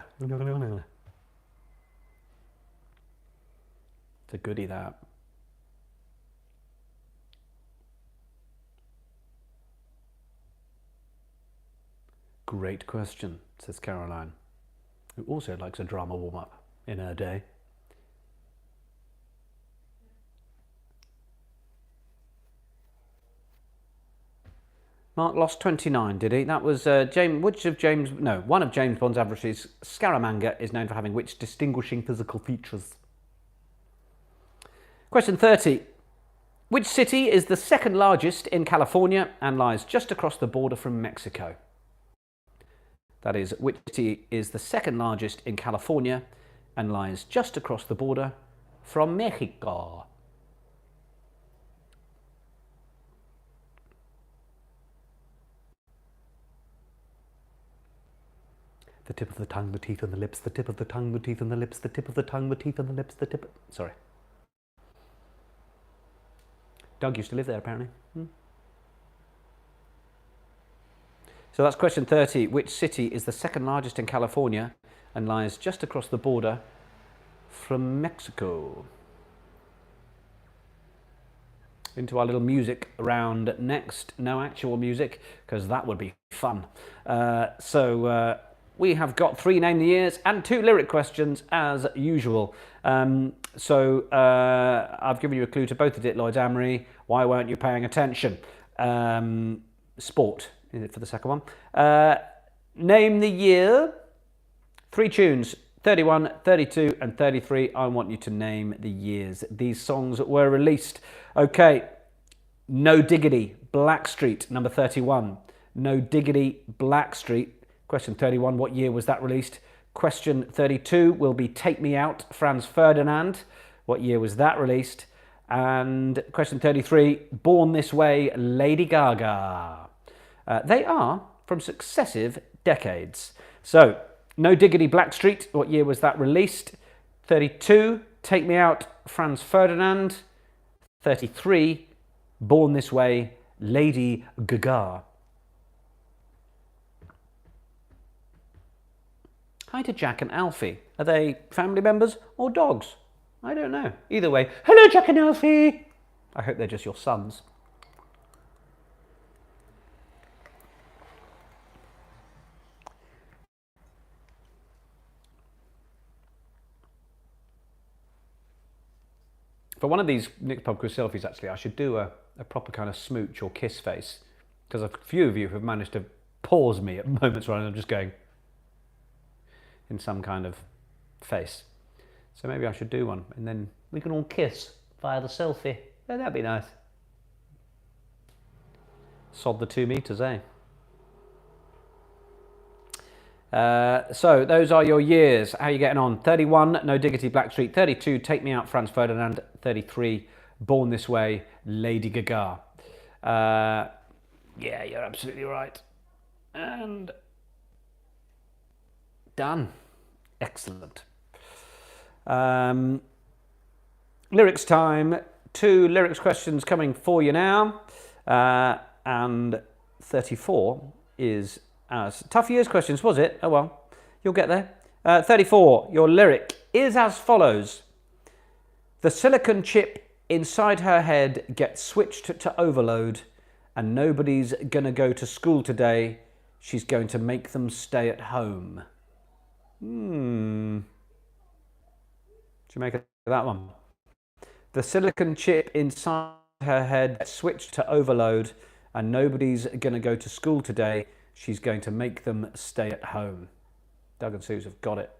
It's a goodie, that. Great question, says Caroline, who also likes a drama warm-up in her day. Mark lost 29, did he? That was one of James Bond's adversaries, Scaramanga, is known for having which distinguishing physical features? Question 30. Which city is the second largest in California and lies just across the border from Mexico? That is, which city is the second largest in California and lies just across the border from Mexico? The tip of the tongue, the teeth and the lips, the tip of the tongue, the teeth and the lips, the tip of the tongue, the teeth and the lips, the tip... Sorry. Doug used to live there, apparently. So that's question 30. Which city is the second largest in California and lies just across the border from Mexico? Into our little music round next. No actual music, because that would be fun. We have got 3 Name the Years and 2 lyric questions as usual. I've given you a clue to both the Ditloids, Amory. Why weren't you paying attention? Sport, is it for the second one? Name the year. 3 tunes, 31, 32 and 33. I want you to name the years these songs were released. Okay, No Diggity, Blackstreet, number 31. No Diggity, Blackstreet. Question 31, what year was that released? Question 32 will be Take Me Out, Franz Ferdinand. What year was that released? And question 33, Born This Way, Lady Gaga. They are from successive decades. So, No Diggity, Blackstreet, what year was that released? 32, Take Me Out, Franz Ferdinand. 33, Born This Way, Lady Gaga. Hi to Jack and Alfie. Are they family members or dogs? I don't know. Either way, hello Jack and Alfie! I hope they're just your sons. For one of these Nick's Pub Quiz selfies, actually, I should do a proper kind of smooch or kiss face, because a few of you have managed to pause me at moments where I'm just going in some kind of face. So maybe I should do one, and then we can all kiss via the selfie. Yeah, that'd be nice. Sod the 2 meters, eh? So those are your years. How are you getting on? 31, No Diggity, Blackstreet. 32, Take Me Out, Franz Ferdinand. 33, Born This Way, Lady Gaga. Yeah, you're absolutely right. And done. Excellent. Lyrics time. 2 lyrics questions coming for you now. And 34 is as tough years questions, was it? Oh well, you'll get there. 34, your lyric is as follows. The silicon chip inside her head gets switched to overload, and nobody's gonna go to school today. She's going to make them stay at home. What do you make of that one? The silicon chip inside her head gets switched to overload, and nobody's gonna go to school today. She's going to make them stay at home. Doug and Suze have got it.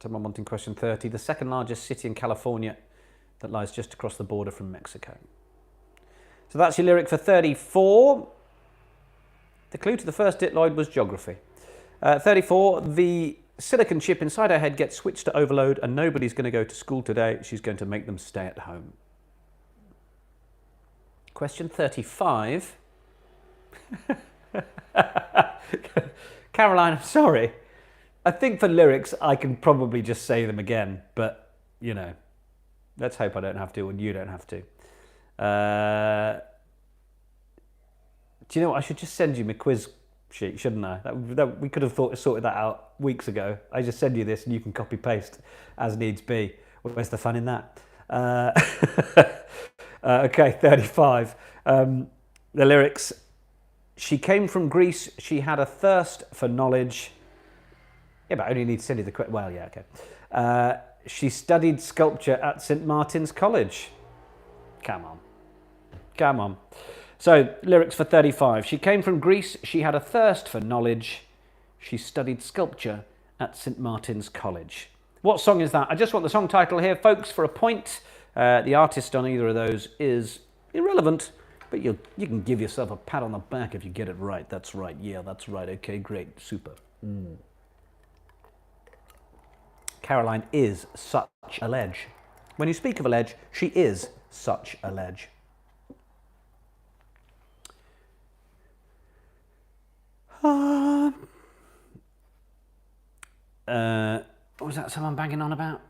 Someone wanting question 30. The second largest city in California that lies just across the border from Mexico. So that's your lyric for 34. The clue to the first ditloid was geography. 34, the silicon chip inside her head gets switched to overload, and nobody's going to go to school today. She's going to make them stay at home. Question 35. Caroline, I'm sorry. I think for lyrics, I can probably just say them again, but, you know, let's hope I don't have to and you don't have to. Do you know what? I should just send you my quiz sheet, shouldn't I? We could have sorted that out weeks ago. I just send you this and you can copy paste as needs be. Where's the fun in that? Okay, 35. The lyrics. She came from Greece. She had a thirst for knowledge. Yeah, but I only need to send you the... Well, yeah, okay. She studied sculpture at St. Martin's College. Come on. Come on. So, lyrics for 35. She came from Greece. She had a thirst for knowledge. She studied sculpture at St. Martin's College. What song is that? I just want the song title here, folks, for a point. The artist on either of those is irrelevant, but you can give yourself a pat on the back if you get it right. That's right. Yeah, that's right. Okay, great. Super. Caroline is such a ledge. When you speak of a ledge, she is such a ledge. What was that someone banging on about?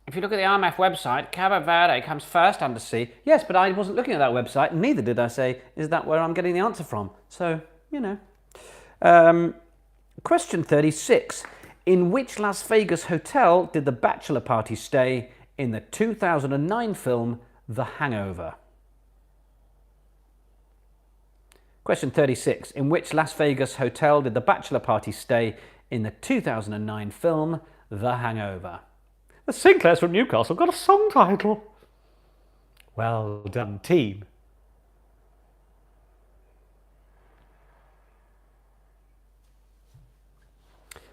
If you look at the IMF website, Cabo Verde comes first under C. Yes, but I wasn't looking at that website, and neither did I say, is that where I'm getting the answer from? So, you know. Question 36. In which Las Vegas hotel did the bachelor party stay in the 2009 film The Hangover? Question 36. In which Las Vegas hotel did the bachelor party stay in the 2009 film The Hangover? The Sinclairs from Newcastle got a song title. Well done, team.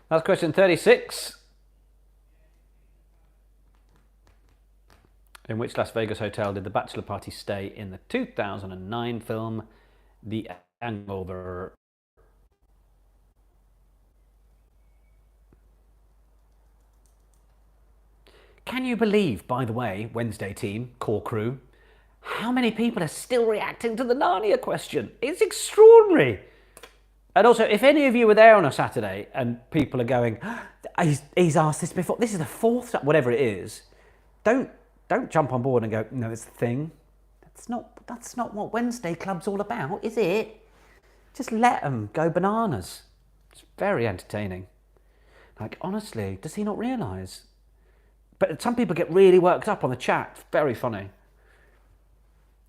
That's question 36. In which Las Vegas hotel did the bachelor party stay in the 2009 film The Hangover? Can you believe, by the way, Wednesday team, core crew, how many people are still reacting to the Narnia question? It's extraordinary. And also, if any of you were there on a Saturday and people are going, he's asked this before, this is the fourth, whatever it is, don't jump on board and go, no, it's the thing. That's not what Wednesday Club's all about, is it? Just let them go bananas. It's very entertaining. Like, honestly, does he not realise? But some people get really worked up on the chat. It's very funny.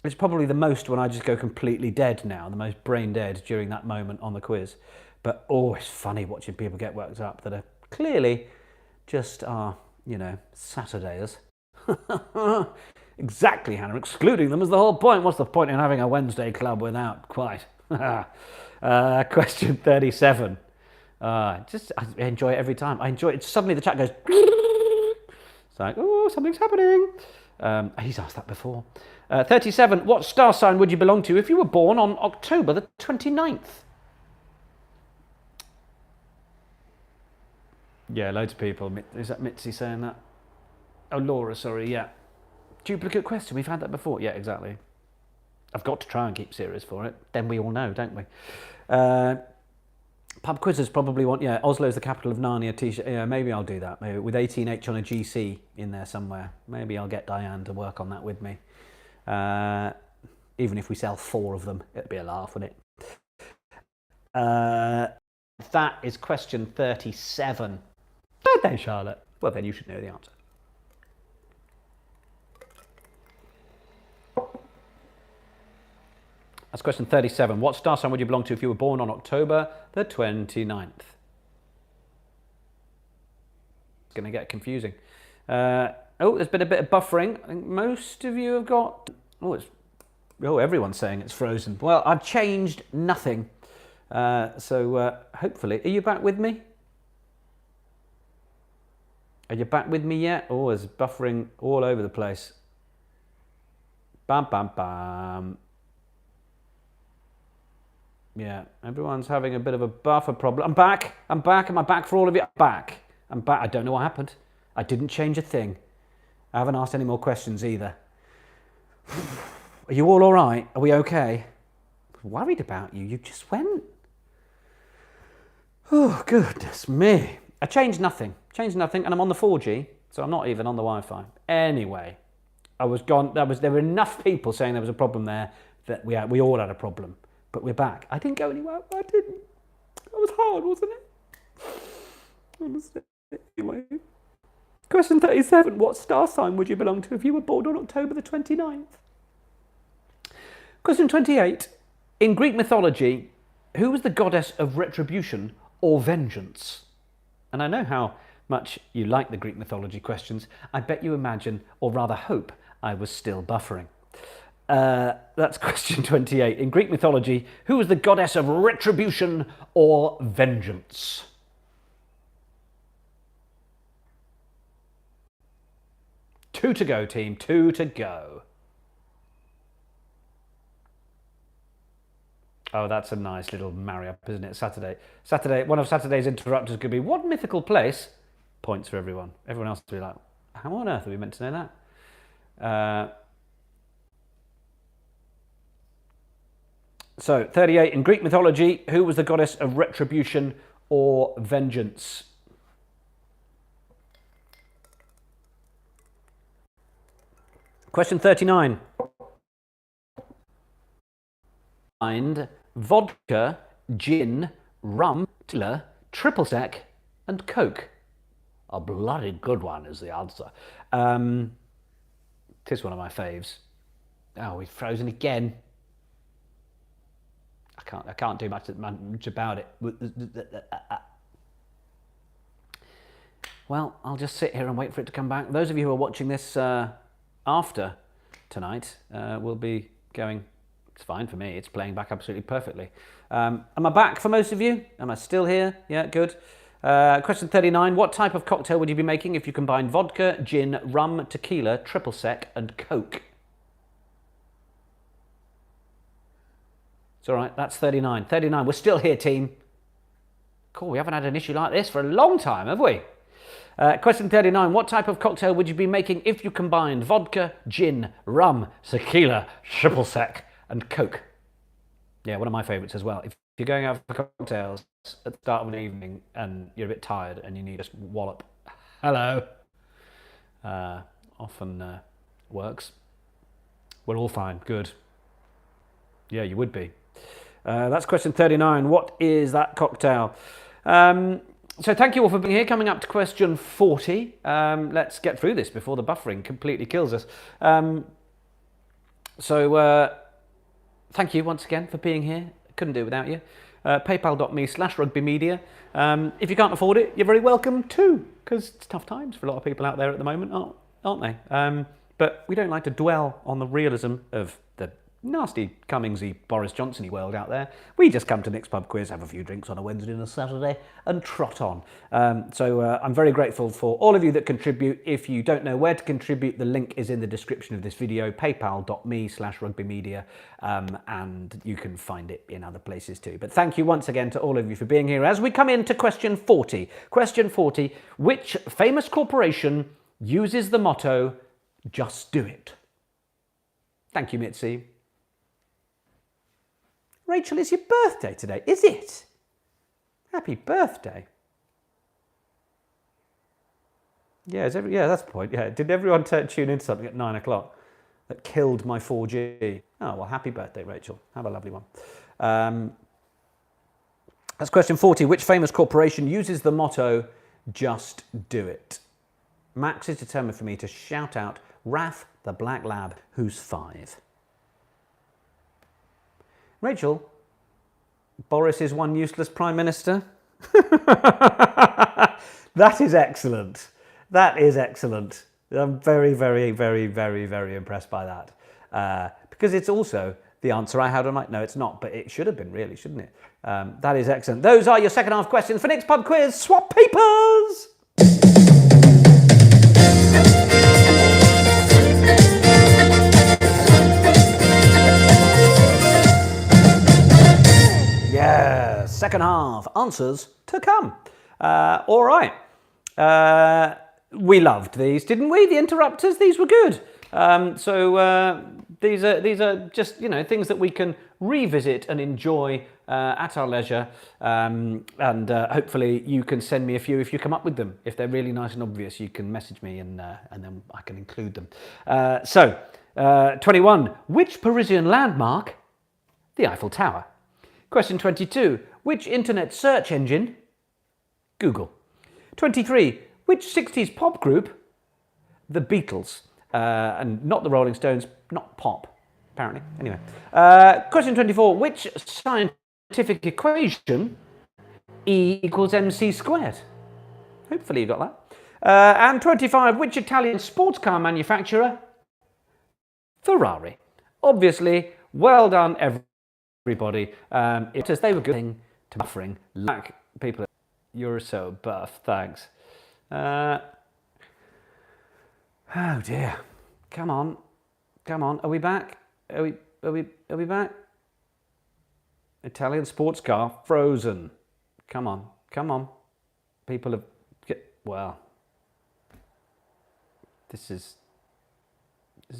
It's probably the most when I just go completely dead now, the most brain dead during that moment on the quiz. But it's funny watching people get worked up that are clearly just you know, Saturdays. Exactly, Hannah. Excluding them is the whole point. What's the point in having a Wednesday club without quite? Question 37. I enjoy it every time. I enjoy it. Suddenly the chat goes... It's like, oh, something's happening. He's asked that before. 37, what star sign would you belong to if you were born on October the 29th? Yeah, loads of people. Is that Mitzi saying that? Oh, Laura, sorry, yeah. Duplicate question, we've had that before. Yeah, exactly. I've got to try and keep serious for it. Then we all know, don't we? Pub quizzes probably want, yeah, Oslo's the capital of Narnia t-shirt. Yeah, maybe I'll do that. Maybe with 18H on a GC in there somewhere. Maybe I'll get Diane to work on that with me. Even if we sell 4 of them, it'd be a laugh, wouldn't it? That is question 37. Birthday, Charlotte. Well, then you should know the answer. That's question 37. What star sign would you belong to if you were born on October the 29th? It's going to get confusing. There's been a bit of buffering. I think most of you have got... everyone's saying it's frozen. Well, I've changed nothing. So hopefully... Are you back with me? Are you back with me yet? Oh, there's buffering all over the place. Bam, bam, bam. Yeah, everyone's having a bit of a buffer problem. I'm back. I'm back. Am I back for all of you? I'm back. I'm back. I don't know what happened. I didn't change a thing. I haven't asked any more questions either. Are you all right? Are we okay? I was worried about you. You just went. Oh, goodness me. I changed nothing. Changed nothing, and I'm on the 4G, so I'm not even on the Wi-Fi. Anyway, I was gone. There were enough people saying there was a problem there that we all had a problem. But we're back. I didn't go anywhere. I didn't. That was hard, wasn't it? Honestly. Anyway. Question 37. What star sign would you belong to if you were born on October the 29th? Question 28. In Greek mythology, who was the goddess of retribution or vengeance? And I know how much you like the Greek mythology questions. I bet you imagine, or rather hope, I was still buffering. That's question 28. In Greek mythology, who was the goddess of retribution or vengeance? Two to go, team. 2 to go. Oh, that's a nice little marry-up, isn't it? Saturday. One of Saturday's interrupters could be, what mythical place? Points for everyone. Everyone else will be like, how on earth are we meant to know that? So, 38, in Greek mythology, who was the goddess of retribution or vengeance? Question 39. Find vodka, gin, rum, tequila, triple sec, and Coke. A bloody good one is the answer. Tis one of my faves. Oh, we've frozen again. I can't do much about it. Well, I'll just sit here and wait for it to come back. Those of you who are watching this after tonight will be going, it's fine for me. It's playing back absolutely perfectly. Am I back for most of you? Am I still here? Yeah, good. Question 39. What type of cocktail would you be making if you combine vodka, gin, rum, tequila, triple sec, and Coke? It's all right, that's 39. 39, we're still here, team. Cool, we haven't had an issue like this for a long time, have we? Question 39, what type of cocktail would you be making if you combined vodka, gin, rum, tequila, triple sec, and Coke? Yeah, one of my favourites as well. If you're going out for cocktails at the start of an evening and you're a bit tired and you need a wallop, hello, often works. We're all fine, good. Yeah, you would be. That's question 39. What is that cocktail? So thank you all for being here. Coming up to question 40. Let's get through this before the buffering completely kills us. Thank you once again for being here. Couldn't do it without you. PayPal.me/rugbymedia. If you can't afford it, you're very welcome too, because it's tough times for a lot of people out there at the moment, aren't they? But we don't like to dwell on the realism of the nasty Cummingsy Boris Johnsony world out there. We just come to Nick's Pub Quiz, have a few drinks on a Wednesday and a Saturday, and trot on. So I'm very grateful for all of you that contribute. If you don't know where to contribute, the link is in the description of this video, paypal.me/rugbymedia, and you can find it in other places too. But thank you once again to all of you for being here. As we come into question 40. Question 40, which famous corporation uses the motto, "Just do it"? Thank you, Mitzi. Rachel, it's your birthday today, is it? Happy birthday. Yeah, that's the point. Yeah, did everyone tune into something at 9 o'clock that killed my 4G? Oh, well, happy birthday, Rachel. Have a lovely one. That's question 40. Which famous corporation uses the motto, "Just do it"? Max is determined for me to shout out Raph the Black Lab, who's 5. Rachel, Boris is one useless Prime Minister. That is excellent. That is excellent. I'm very, very, very, very, very impressed by that. Because it's also the answer I had on my... No, it's not, but it should have been, really, shouldn't it? That is excellent. Those are your second half questions for Nick's Pub Quiz. Swap papers! Yeah, second half. Answers to come. All right. We loved these, didn't we? The interrupters, these were good. These are just, you know, things that we can revisit and enjoy at our leisure. Hopefully you can send me a few if you come up with them. If they're really nice and obvious, you can message me and then I can include them. 21. Which Parisian landmark? The Eiffel Tower. Question 22. Which internet search engine? Google. 23. Which 60s pop group? The Beatles. And not the Rolling Stones, not pop, apparently. Anyway. Question 24. Which scientific equation? E equals mc squared. Hopefully you got that. And 25. Which Italian sports car manufacturer? Ferrari. Obviously, well done, everybody. As they were good to buffering. Like people, you're so buff. Thanks. Oh dear. Come on. Come on. Are we back? Are we back? Italian sports car frozen. Come on. Come on. People have well. This is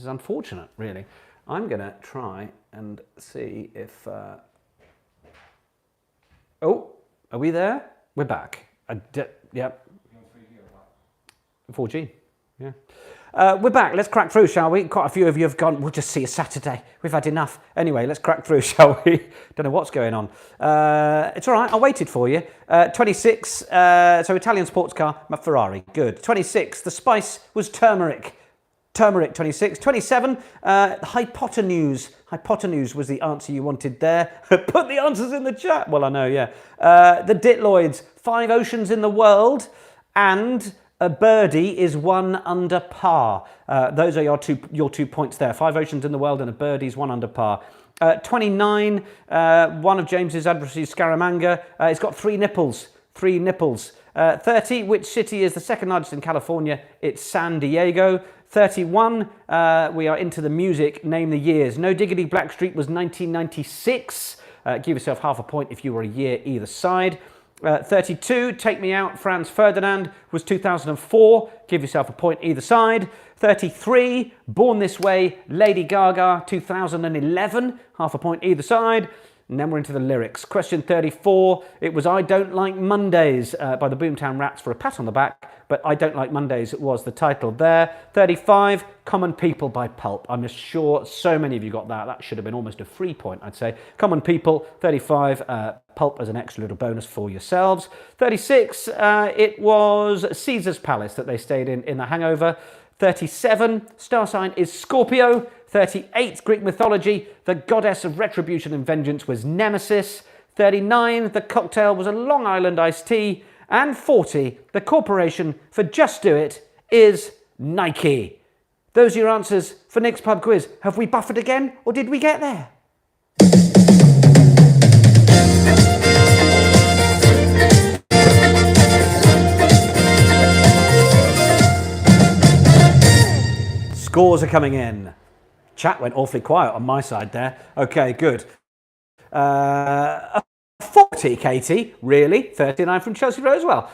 unfortunate, really. I'm going to try and see if... Oh, are we there? We're back. Yep. 4G, yeah. We're back. Let's crack through, shall we? Quite a few of you have gone, we'll just see you Saturday. We've had enough. Anyway, let's crack through, shall we? Don't know what's going on. It's all right. I waited for you. 26, so Italian sports car, Ferrari. Good. 26, the spice was turmeric. Turmeric, 26. 27, hypotenuse. Hypotenuse was the answer you wanted there. Put the answers in the chat. Well, I know, yeah. The Ditloids, 5 oceans in the world, and a birdie is 1 under par. Those are your two points there. 5 oceans in the world and a birdie is 1 under par. 29, one of James's adversaries, Scaramanga, it's got 3 nipples. 3 nipples. 30, which city is the second largest in California? It's San Diego. 31, we are into the music. Name the years. No Diggity Blackstreet was 1996. Give yourself half a point if you were a year either side. 32, Take Me Out, Franz Ferdinand was 2004. Give yourself a point either side. 33, Born This Way, Lady Gaga, 2011. Half a point either side. And then we're into the lyrics. Question 34, it was I Don't Like Mondays by the Boomtown Rats for a pat on the back, but I Don't Like Mondays was the title there. 35, Common People by Pulp. I'm sure so many of you got that. That should have been almost a free point, I'd say. Common People, 35, Pulp as an extra little bonus for yourselves. 36, it was Caesar's Palace that they stayed in The Hangover. 37, star sign is Scorpio. 38, Greek mythology, the goddess of retribution and vengeance was Nemesis. 39, the cocktail was a Long Island iced tea. And 40, the corporation for Just Do It is Nike. Those are your answers for Nick's pub quiz. Have we buffered again, or did we get there? Scores are coming in. Chat went awfully quiet on my side there. Okay, good. 40, Katie, really? 39 from Chelsea Rosewell.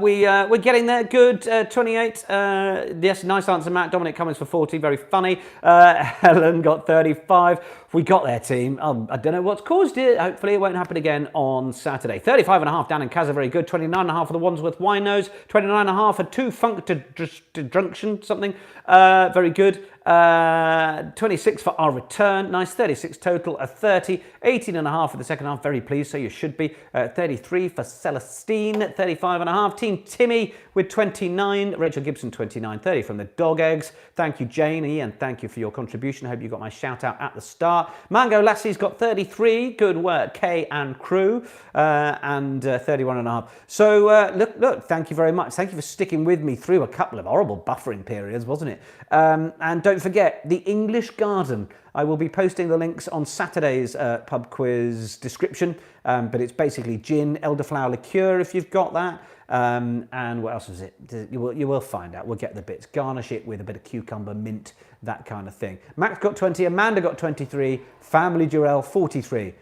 We're getting there. Good. 28. Yes, nice answer, Matt. Dominic Cummins for 40. Very funny. Helen got 35. We got there, team. I don't know what's caused it. Hopefully it won't happen again on Saturday. 35.5, Dan and Kaz are very good. 29.5 for the Wandsworth Winos. 29.5 for Two Funk to Drunction, something. Very good. 26 for Our Return. Nice. 36 total. A 30. 18.5 for the second half. Very pleased, so you should be. 33 for Celestine. 35.5. Team Timmy with 29. Rachel Gibson, 29. 30 from the Dog Eggs. Thank you, Jane. Ian, thank you for your contribution. I hope you got my shout out at the start. Mango Lassie's got 33. Good work, Kay and crew. And 31.5. So, look, thank you very much. Thank you for sticking with me through a couple of horrible buffering periods, wasn't it? And don't forget, the English Garden. I will be posting the links on Saturday's pub quiz description, but it's basically gin, elderflower liqueur if you've got that. And what else is it? You will find out. We'll get the bits. Garnish it with a bit of cucumber, mint, that kind of thing. Max got 20, Amanda got 23, Family Durell 43.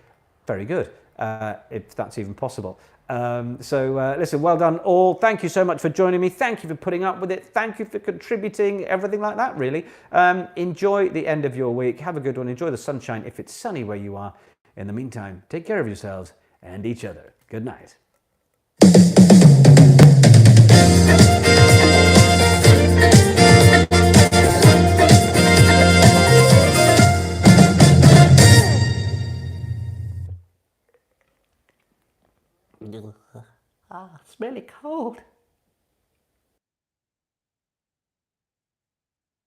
Very good, if that's even possible. Listen, well done all. Thank you so much for joining me. Thank you for putting up with it. Thank you for contributing, everything like that, really. Enjoy the end of your week. Have a good one. Enjoy the sunshine if it's sunny where you are. In the meantime, take care of yourselves and each other. Good night. It's really cold.